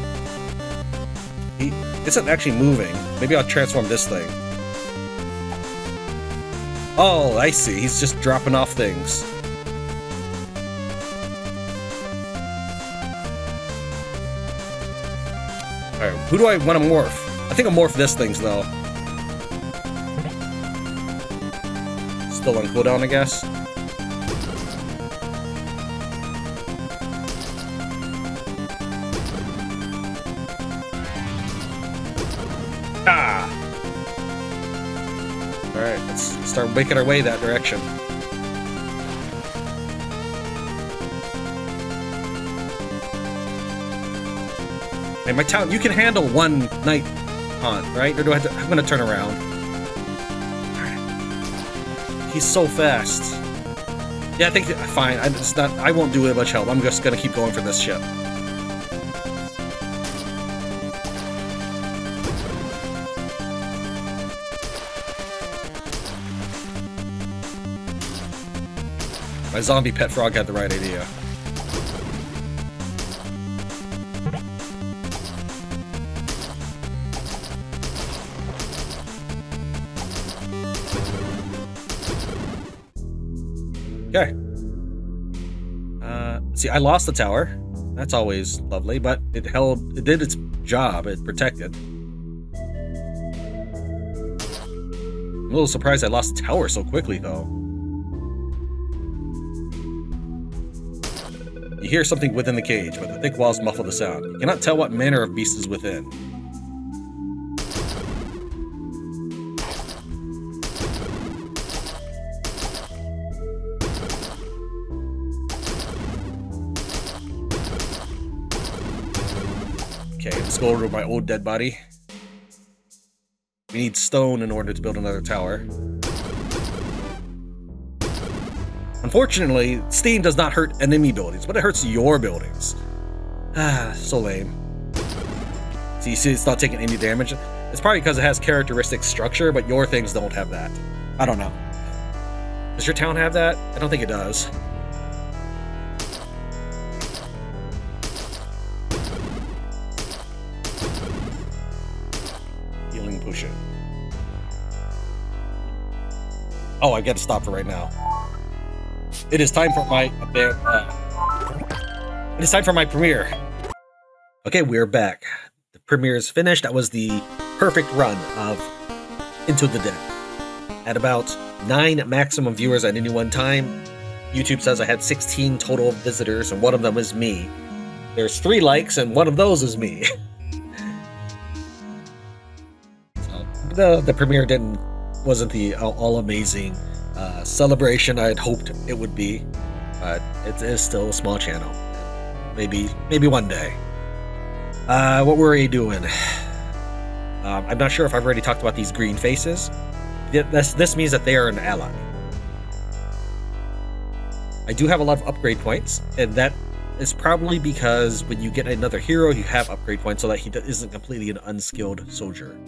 He isn't actually moving. Maybe I'll transform this thing. Oh, I see. He's just dropping off things. Alright, who do I want to morph? I think I'll morph this things, though. Still on cooldown, I guess. Ah! Alright, let's start making our way that direction. Hey, my town, you can handle one night haunt, right? Or do I have to? I'm gonna turn around. Alright. He's so fast. Yeah, I think fine. I won't do much help. I'm just gonna keep going for this ship. My zombie pet frog had the right idea. Okay. See, I lost the tower. That's always lovely, but it did its job. It protected. I'm a little surprised I lost the tower so quickly, though. You hear something within the cage, but the thick walls muffle the sound. You cannot tell what manner of beast is within. Okay, let's go over to my old dead body. We need stone in order to build another tower. Unfortunately, Steam does not hurt enemy buildings, but it hurts your buildings. Ah, so lame. So you see it's not taking any damage? It's probably because it has characteristic structure, but your things don't have that. I don't know. Does your town have that? I don't think it does. Healing potion. Oh, I gotta stop for right now. It is time for my premiere. Okay, we're back. The premiere is finished. That was the perfect run of Into the Dead. at about 9 maximum viewers at any one time. YouTube says I had 16 total visitors, and one of them is me. There's 3 likes, and one of those is me. So, the premiere wasn't the all amazing celebration I had hoped it would be, but it is still a small channel. Maybe one day. What were we doing? I'm not sure if I've already talked about these green faces. This means that they are an ally. I do have a lot of upgrade points, and that is probably because when you get another hero, you have upgrade points so that he isn't completely an unskilled soldier.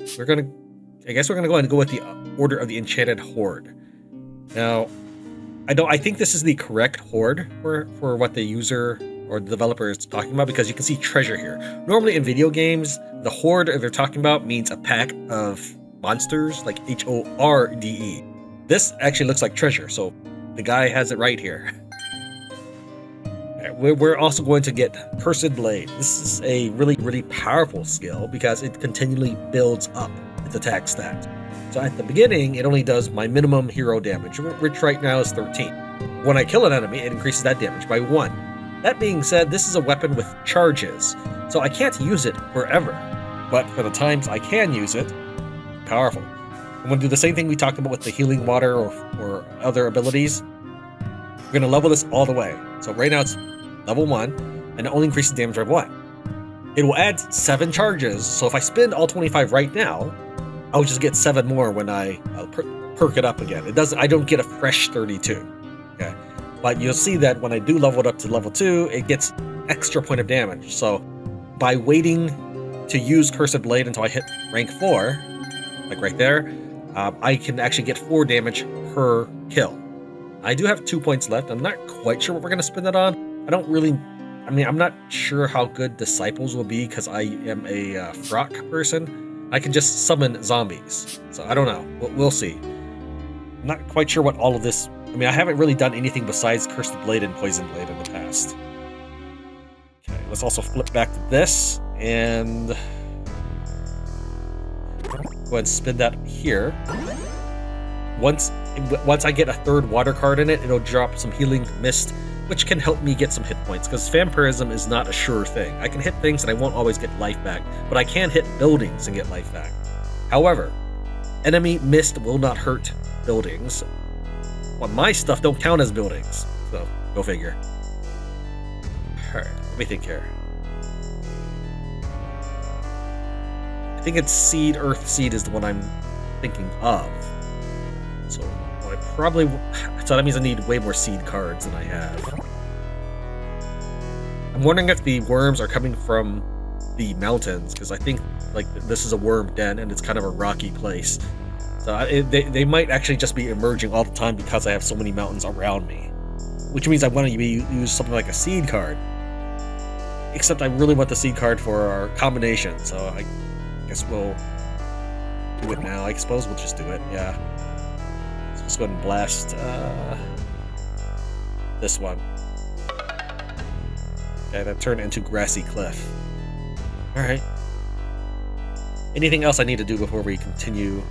I guess we're gonna go ahead and go with the Order of the Enchanted Horde. Now, I think this is the correct horde for what the user or the developer is talking about, because you can see treasure here. Normally in video games, the horde they're talking about means a pack of monsters, like HORDE. This actually looks like treasure, so the guy has it right here. We're also going to get Cursed Blade. This is a really, really powerful skill because it continually builds up its attack stat. So at the beginning, it only does my minimum hero damage, which right now is 13. When I kill an enemy, it increases that damage by 1. That being said, this is a weapon with charges, so I can't use it forever. But for the times I can use it, powerful. I'm going to do the same thing we talked about with the healing water or other abilities. We're going to level this all the way. So right now it's level 1, and it only increases damage by 1. It will add 7 charges, so if I spend all 25 right now, I'll just get 7 more when I perk it up again. I don't get a fresh 32. Okay, but you'll see that when I do level it up to level 2, it gets extra point of damage. So by waiting to use Cursed Blade until I hit rank 4, like right there, I can actually get 4 damage per kill. I do have 2 points left. I'm not quite sure what we're going to spend it on. I'm not sure how good Disciples will be because I am a Frok person. I can just summon zombies. So I don't know. We'll see. I'm not quite sure what all of this... I haven't really done anything besides Cursed Blade and Poison Blade in the past. Okay, let's also flip back to this and... go ahead and spin that here. Once I get a 3rd water card in it, it'll drop some Healing Mist, which can help me get some hit points, because Vampirism is not a sure thing. I can hit things and I won't always get life back, but I can hit buildings and get life back. However, enemy mist will not hurt buildings. Well, my stuff don't count as buildings, so go figure. Alright, let me think here. I think it's Seed, Earth Seed is the one I'm thinking of. So that means I need way more seed cards than I have. I'm wondering if the worms are coming from the mountains, because I think this is a worm den and it's kind of a rocky place. So they might actually just be emerging all the time because I have so many mountains around me. Which means I want to use something like a seed card. Except I really want the seed card for our combination, so I guess we'll do it now. I suppose we'll just do it, yeah. So let's go ahead and blast this one. Okay, that turned into Grassy Cliff. Alright. Anything else I need to do before we continue?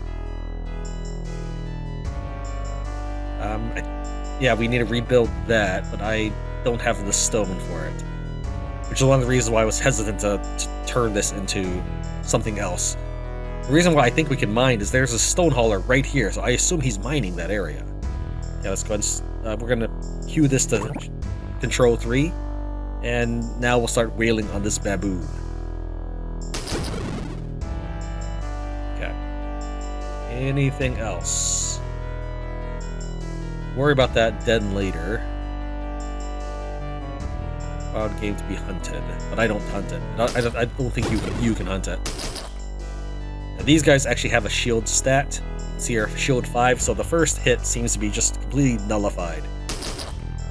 Yeah, we need to rebuild that, but I don't have the stone for it. Which is one of the reasons why I was hesitant to turn this into something else. The reason why I think we can mine is there's a stone hauler right here, so I assume he's mining that area. Yeah, let's go ahead and, we're gonna queue this to Control 3, and now we'll start wailing on this baboon. Okay. Anything else? Worry about that then later. Wild game to be hunted, but I don't hunt it. I don't think you can hunt it. Now, these guys actually have a shield stat. You see here, shield 5, so the first hit seems to be just completely nullified.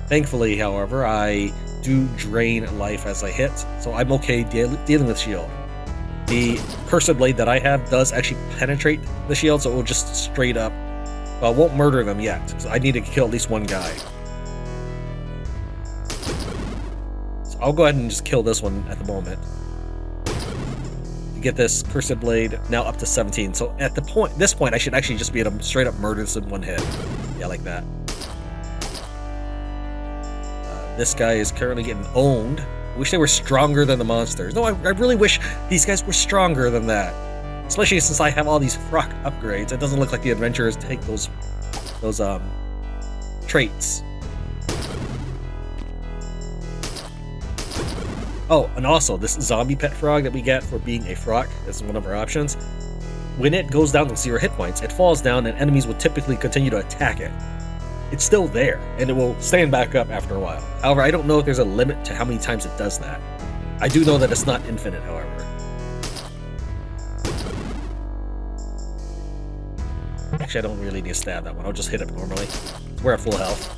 Thankfully, however, I do drain life as I hit, so I'm okay dealing with shield. The Cursed Blade that I have does actually penetrate the shield, so it will just straight up... Well, it won't murder them yet, so I need to kill at least one guy. So I'll go ahead and just kill this one at the moment. To get this Cursed Blade now up to 17. So at this point, I should actually just be able to straight up murder this in one hit. Yeah, like that. This guy is currently getting owned. I wish they were stronger than the monsters. No, I really wish these guys were stronger than that. Especially since I have all these Frok upgrades. It doesn't look like the adventurers take those traits. Oh, and also, this zombie pet frog that we get for being a Frok is one of our options. When it goes down to 0 hit points, it falls down and enemies will typically continue to attack it. It's still there, and it will stand back up after a while. However, I don't know if there's a limit to how many times it does that. I do know that it's not infinite, however. Actually, I don't really need to stab that one. I'll just hit it normally. We're at full health.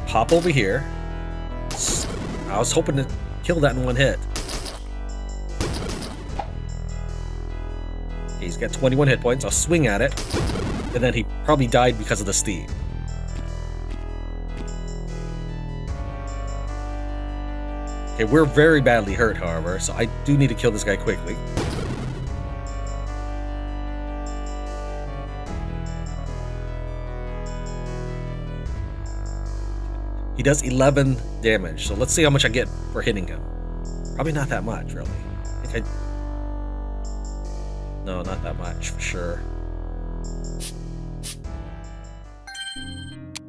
Hop over here. I was hoping to kill that in one hit. Okay, he's got 21 hit points. I'll swing at it. And then he probably died because of the steam. Okay, we're very badly hurt, however, so I do need to kill this guy quickly. He does 11 damage, so let's see how much I get for hitting him. Probably not that much, really. I think no, not that much, for sure.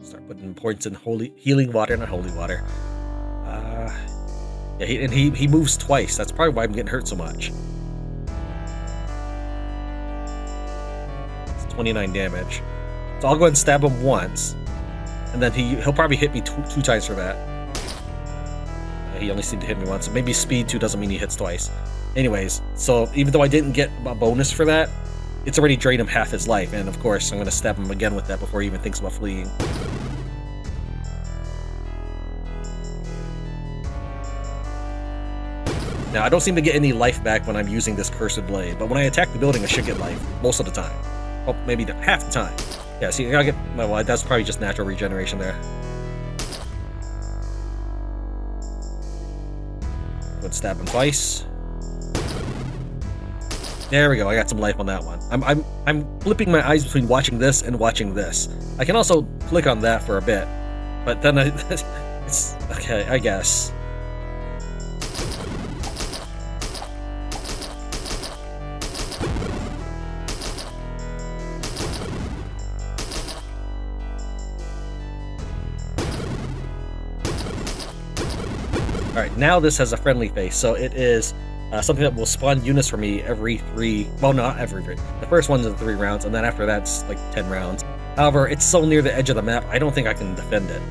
Start putting points in healing water, not holy water. Yeah, he moves twice. That's probably why I'm getting hurt so much. It's 29 damage. So I'll go ahead and stab him once. And then he'll probably hit me two times for that. He only seemed to hit me once. So maybe speed 2 doesn't mean he hits twice. Anyways, so even though I didn't get a bonus for that, it's already drained him half his life. And of course, I'm going to stab him again with that before he even thinks about fleeing. Now, I don't seem to get any life back when I'm using this Cursed Blade, but when I attack the building, I should get life most of the time. Well, maybe half the time. Yeah, see, I get, well, that's probably just natural regeneration there. Would stab him twice. There we go. I got some life on that one. I'm flipping my eyes between watching this and watching this. I can also click on that for a bit, but then it's okay, I guess. Alright, now this has a friendly face, so it is something that will spawn units for me every 3... Well, not every 3. The first one's in 3 rounds, and then after that's like 10 rounds. However, it's so near the edge of the map, I don't think I can defend it.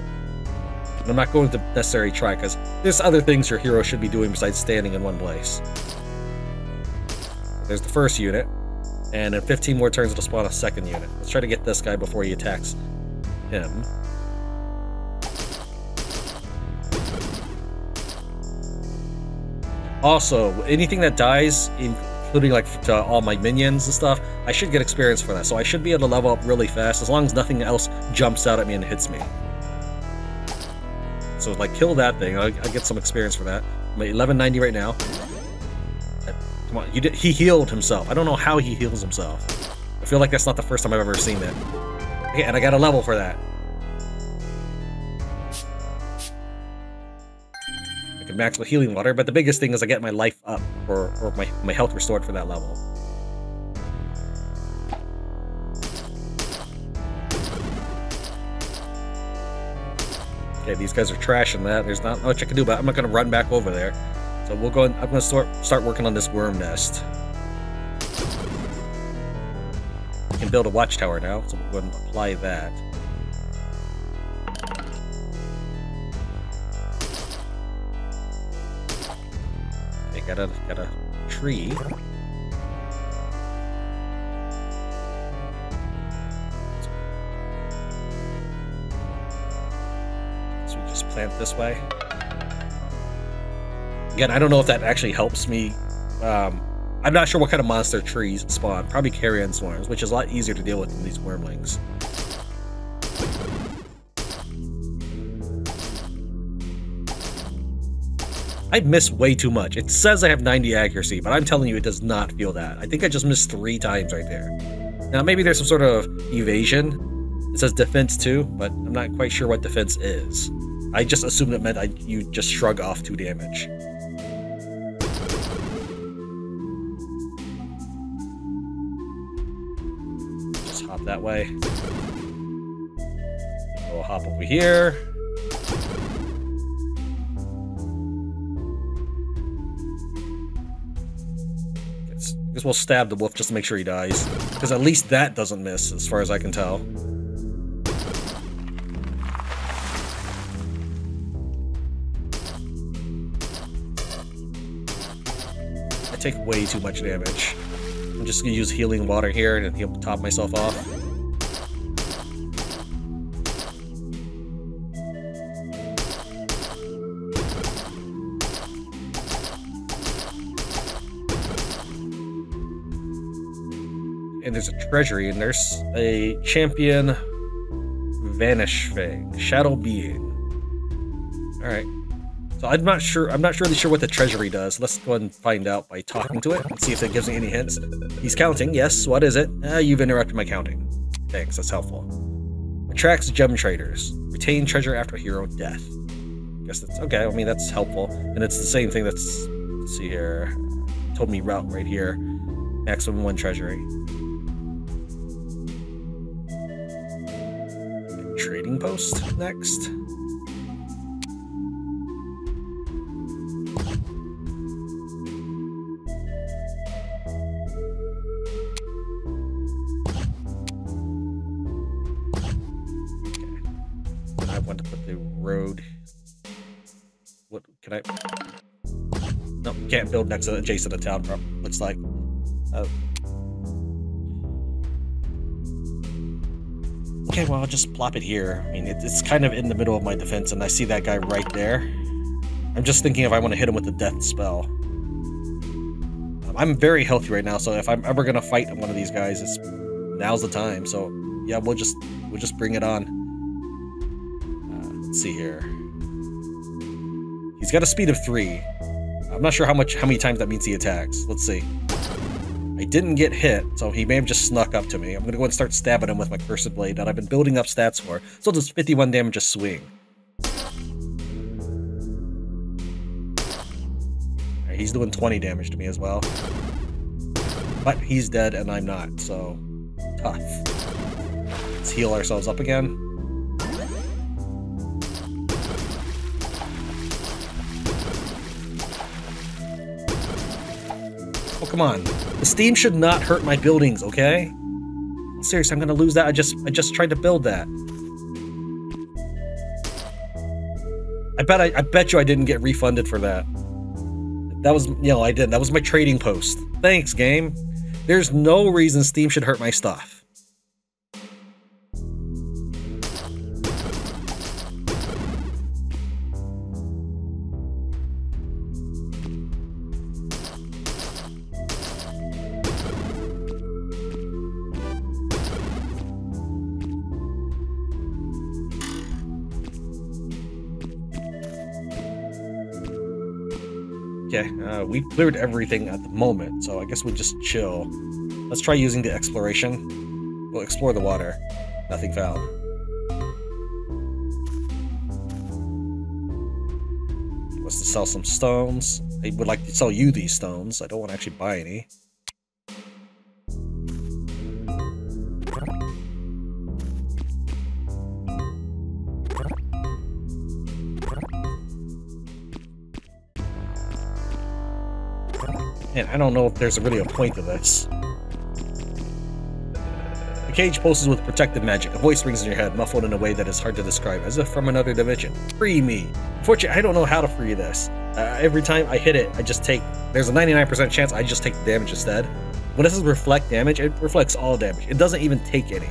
I'm not going to necessarily try, because there's other things your hero should be doing besides standing in one place. There's the first unit, and in 15 more turns it'll spawn a second unit. Let's try to get this guy before he attacks him. Also, anything that dies, including like all my minions and stuff, I should get experience for that. So I should be able to level up really fast as long as nothing else jumps out at me and hits me. So like kill that thing, I get some experience for that. I'm at 1190 right now. Come on, he healed himself. I don't know how he heals himself. I feel like that's not the first time I've ever seen it. Okay, and I got a level for that. Max with healing water, but the biggest thing is I get my life up or my health restored for that level. Okay, these guys are trashing that. There's not much I can do, but I'm not going to run back over there. So we'll go. I'm going to start working on this Wyrm nest. We can build a watchtower now, so we'll go ahead and apply that. Got a tree. So we just plant this way. Again, I don't know if that actually helps me I'm not sure what kind of monster trees spawn. Probably carrion swarms, which is a lot easier to deal with than these wormlings. I missed way too much. It says I have 90 accuracy, but I'm telling you it does not feel that. I think I just missed 3 times right there. Now maybe there's some sort of evasion. It says defense too, but I'm not quite sure what defense is. I just assumed it meant you just shrug off 2 damage. Just hop that way. We'll hop over here. I guess we'll stab the wolf just to make sure he dies. Because at least that doesn't miss, as far as I can tell. I take way too much damage. I'm just gonna use healing water here and he'll top myself off. And there's a treasury, and there's a champion vanish thing, shadow being. All right, so I'm not really sure what the treasury does. Let's go and find out by talking to it and see if it gives me any hints. He's counting. Yes. What is it? You've interrupted my counting. Thanks. That's helpful. Attracts gem traders. Retain treasure after hero death. I guess that's okay. I mean, that's helpful, and it's the same thing that's. Let's see here. Told me route right here. Maximum 1 treasury. Trading post next. Okay. I want to put the road. What can I? No, can't build next to adjacent to town. Looks like. Okay, well, I'll just plop it here. I mean, it's kind of in the middle of my defense, and I see that guy right there. I'm just thinking if I want to hit him with the death spell. I'm very healthy right now, so if I'm ever gonna fight one of these guys, now's the time. So yeah, we'll just bring it on. Let's see here. He's got a speed of 3. I'm not sure how many times that means he attacks. Let's see. I didn't get hit, so he may have just snuck up to me. I'm gonna go and start stabbing him with my cursed blade that I've been building up stats for. So does 51 damage a swing. Right, he's doing 20 damage to me as well. But he's dead and I'm not, so tough. Let's heal ourselves up again. Oh, come on. The steam should not hurt my buildings, okay? Seriously, I'm gonna lose that. I just tried to build that. I bet you I didn't get refunded for that. That was, I didn't. That was my trading post. Thanks, game. There's no reason Steam should hurt my stuff. Okay, we've cleared everything at the moment, so I guess we'll just chill. Let's try using the exploration. We'll explore the water. Nothing found. Let's sell some stones. I would like to sell you these stones. I don't want to actually buy any. And I don't know if there's really a point to this. The cage pulses with protective magic. A voice rings in your head, muffled in a way that is hard to describe, as if from another dimension. Free me! Unfortunately, I don't know how to free this. Every time I hit it, I just take... There's a 99% chance I just take the damage instead. When it says reflect damage, it reflects all damage. It doesn't even take any.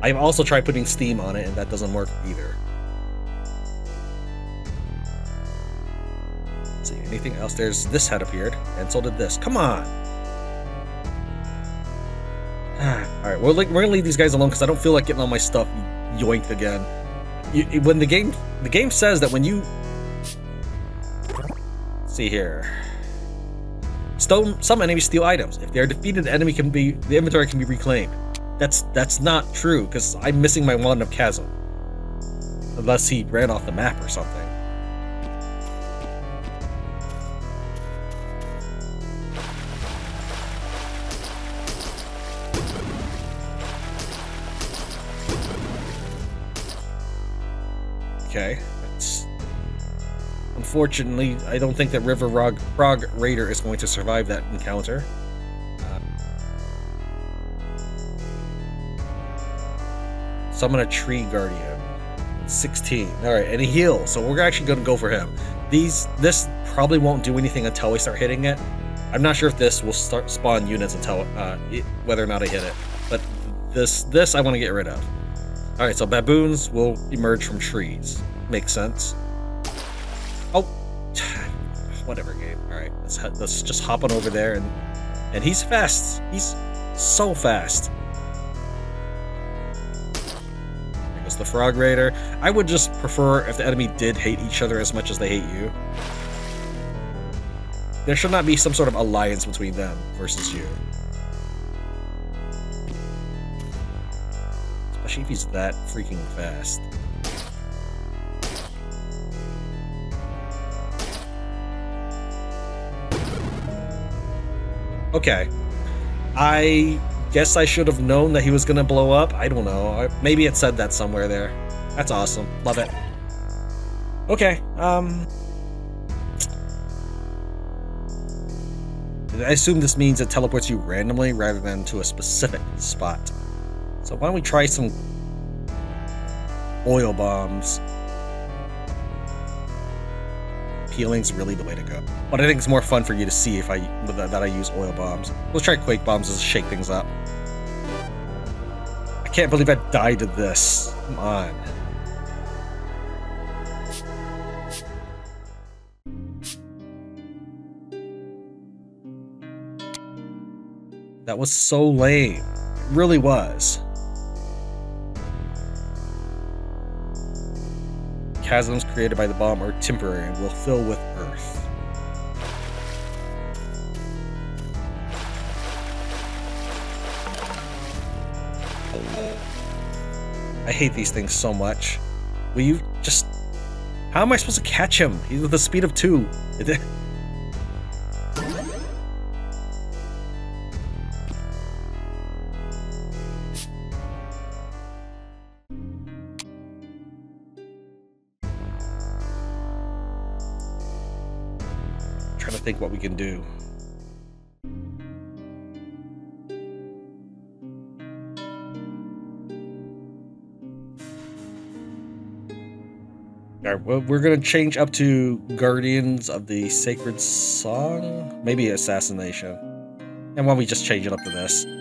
I've also tried putting steam on it, and that doesn't work either. Let's see, anything else? There's this had appeared, and so did this. Come on! Alright, we're gonna leave these guys alone because I don't feel like getting all my stuff yoinked again. When the game says that when you... Let's see here. Some enemies steal items. If they are defeated, the inventory can be reclaimed. That's not true, because I'm missing my Wand of Chasm. Unless he ran off the map or something. Okay, that's... Unfortunately, I don't think that Frog Raider is going to survive that encounter. Summon a Tree Guardian. 16. Alright, and he heals, so we're actually going to go for him. This probably won't do anything until we start hitting it. I'm not sure if this will start spawn units until whether or not I hit it. But this I want to get rid of. Alright, so baboons will emerge from trees. Makes sense. Oh, whatever game. Alright, let's just hop on over there, and he's fast. He's so fast. There goes the Frog Raider. I would just prefer if the enemy did hate each other as much as they hate you. There should not be some sort of alliance between them versus you. Especially if he's that freaking fast. Okay. I guess I should have known that he was gonna blow up. I don't know. Maybe it said that somewhere there. That's awesome. Love it. Okay. I assume this means it teleports you randomly rather than to a specific spot. So why don't we try some oil bombs? Peeling's really the way to go. But I think it's more fun for you to see if that I use oil bombs. Let's try quake bombs to shake things up. I can't believe I died to this. Come on. That was so lame. It really was. Chasms created by the bomb are temporary and will fill with earth. I hate these things so much. Will you just... How am I supposed to catch him? He's with the speed of 2. Trying to think what we can do. Alright, well, we're gonna change up to Guardians of the Sacred Song? Maybe Assassination. And why don't we just change it up to this? I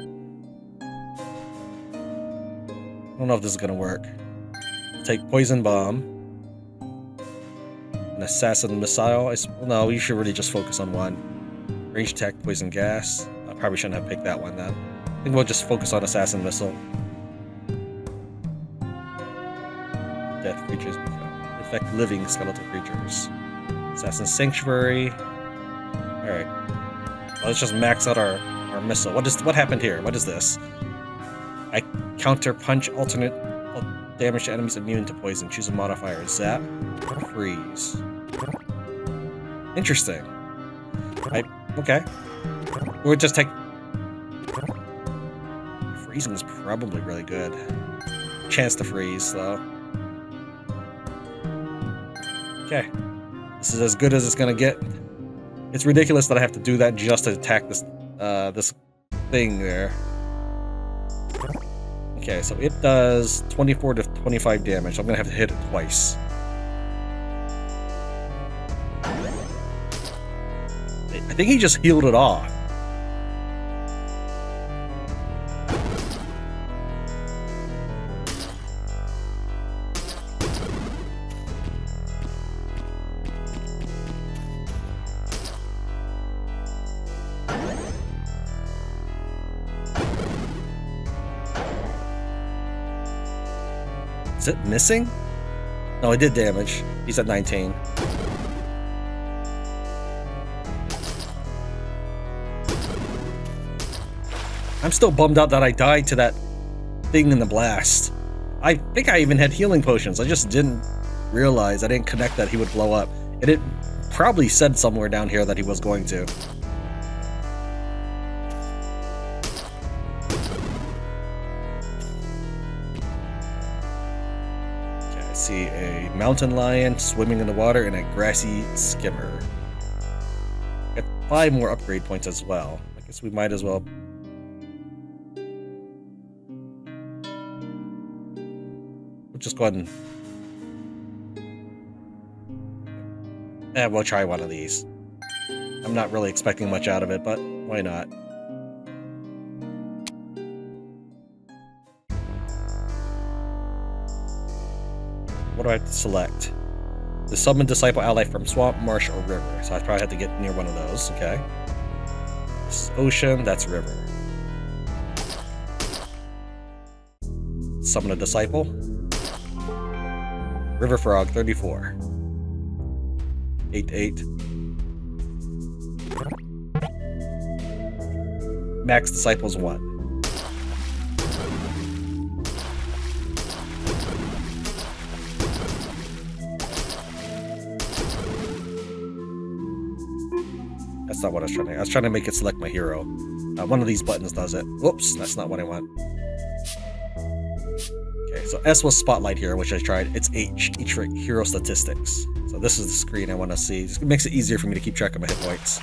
don't know if this is gonna work. Take Poison Bomb. An Assassin Missile. No, you should really just focus on one. Range attack, Poison Gas. I probably shouldn't have picked that one then. I think we'll just focus on Assassin Missile. Death creatures affect living skeletal creatures. Assassin Sanctuary. Alright. Well, let's just max out our missile. What happened here? What is this? I counter punch alternate damage to enemies immune to poison. Choose a modifier. Zap. Freeze. Interesting. Okay. We'll just take... Freezing is probably really good. Chance to freeze, though. Okay. This is as good as it's gonna get. It's ridiculous that I have to do that just to attack this this thing there. Okay, so it does 24 to 25 damage. I'm gonna have to hit it twice. I think he just healed it off. Is it missing? No, it did damage. He's at 19. I'm still bummed out that I died to that thing in the blast. I think I even had healing potions. I just didn't realize. I didn't connect that he would blow up. And it probably said somewhere down here that he was going to. Okay, I see a mountain lion swimming in the water and a grassy skimmer. Got 5 more upgrade points as well. I guess we might as well. Just go ahead and we'll try one of these. I'm not really expecting much out of it, but why not? What do I have to select? The summon disciple ally from swamp, marsh, or river. So I probably have to get near one of those. Okay. This is ocean, that's river. Summon a disciple. River Frog, 34. 8-8. Max Disciples 1. That's not what I was trying to. I was trying to make it select my hero. One of these buttons does it. Whoops, that's not what I want. So S was Spotlight Hero, which I tried. It's H for Hero Statistics. So this is the screen I want to see. It makes it easier for me to keep track of my hit points.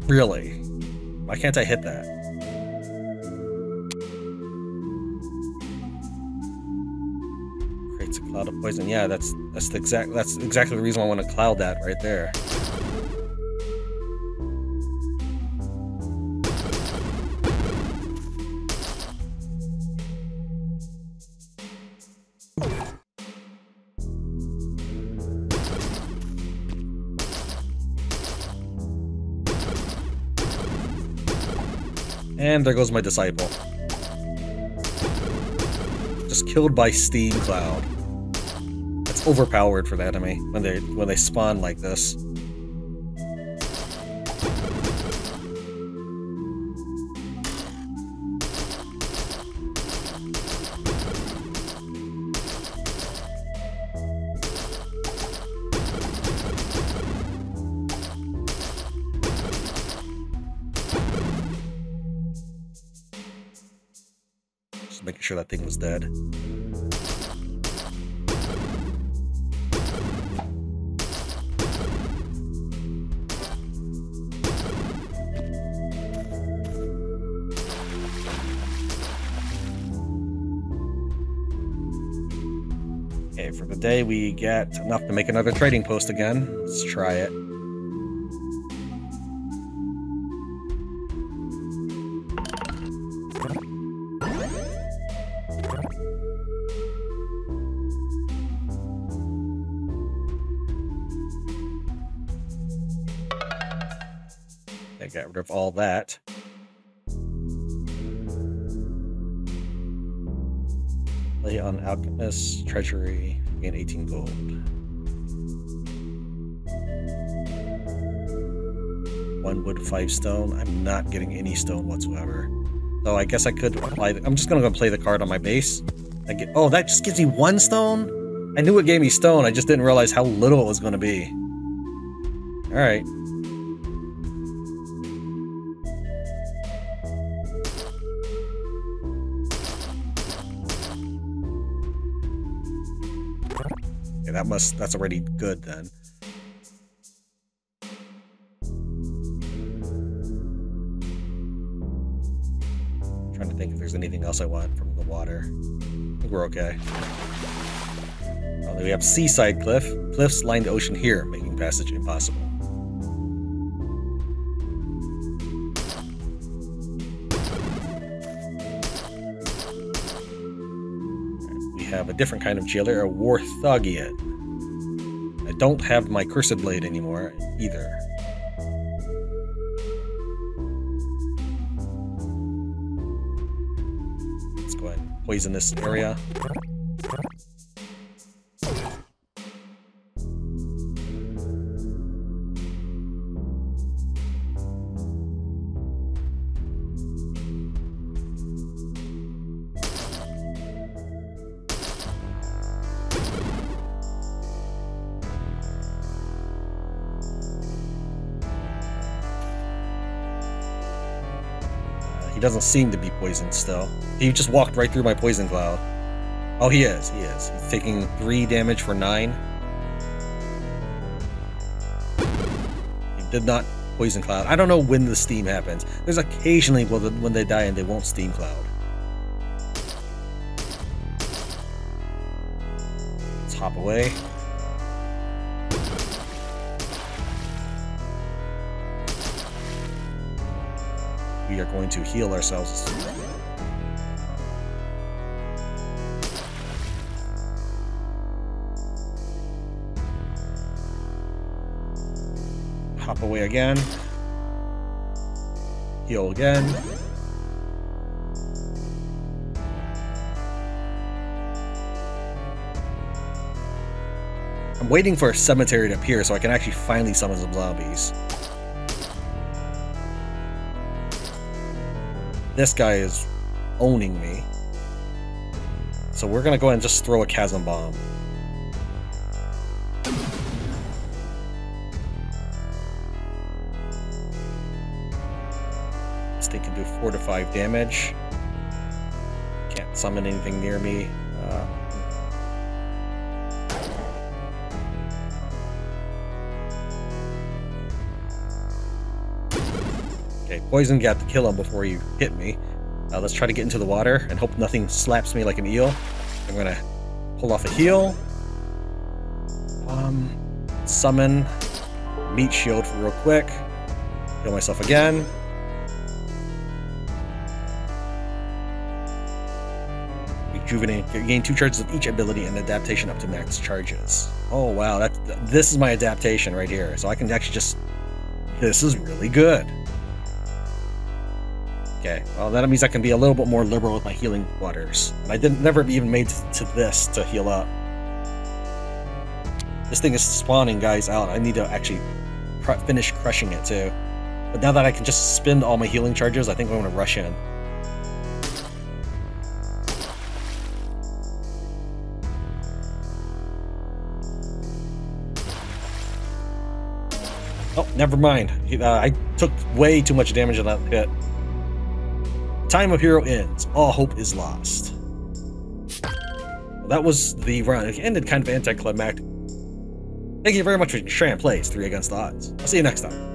Really? Why can't I hit that? Creates a cloud of poison. Yeah, that's exactly the reason why I want to cloud that right there. And there goes my disciple. Just killed by Steam Cloud. That's overpowered for the enemy when they spawn like this. Making sure that thing was dead. Okay, for the day we get enough to make another trading post again. Let's try it. Got rid of all that. Play on Alchemist, Treasury, gain 18 gold. 1 wood, 5 stone. I'm not getting any stone whatsoever. So I guess I could apply. I'm just gonna go play the card on my base. Oh, that just gives me 1 stone? I knew it gave me stone, I just didn't realize how little it was gonna be. Alright. That's already good then. Trying to think if there's anything else I want from the water. I think we're okay. We have Seaside Cliff. Cliffs line the ocean here, making passage impossible. have a different kind of jailer, a Warthogian. I don't have my Cursed Blade anymore, either. Let's go ahead and poison this area. He doesn't seem to be poisoned still. He just walked right through my poison cloud. Oh, he is. He is. He's taking 3 damage for 9. He did not poison cloud. I don't know when the steam happens. There's occasionally when they die and they won't steam cloud. Let's hop away. We are going to heal ourselves. Hop away again. Heal again. I'm waiting for a cemetery to appear so I can actually finally summon some zombies. This guy is owning me. So we're gonna go ahead and just throw a chasm bomb. This thing can do 4 to 5 damage. Can't summon anything near me. Okay, poison got to kill him before he hit me. Let's try to get into the water and hope nothing slaps me like an eel. I'm gonna pull off a heal. Summon. Meat shield for real quick. Heal myself again. Rejuvenate. Gain 2 charges of each ability and adaptation up to max charges. Oh wow, this is my adaptation right here. So I can actually just... This is really good. Okay, well that means I can be a little bit more liberal with my healing waters. And I never even made to this to heal up. This thing is spawning guys out. I need to actually finish crushing it too. But now that I can just spend all my healing charges, I think I'm going to rush in. Oh, never mind. I took way too much damage on that hit. Time of hero ends. All hope is lost. Well, that was the run. It ended kind of anticlimactic. Thank you very much for sharing plays 3 Against the Odds. I'll see you next time.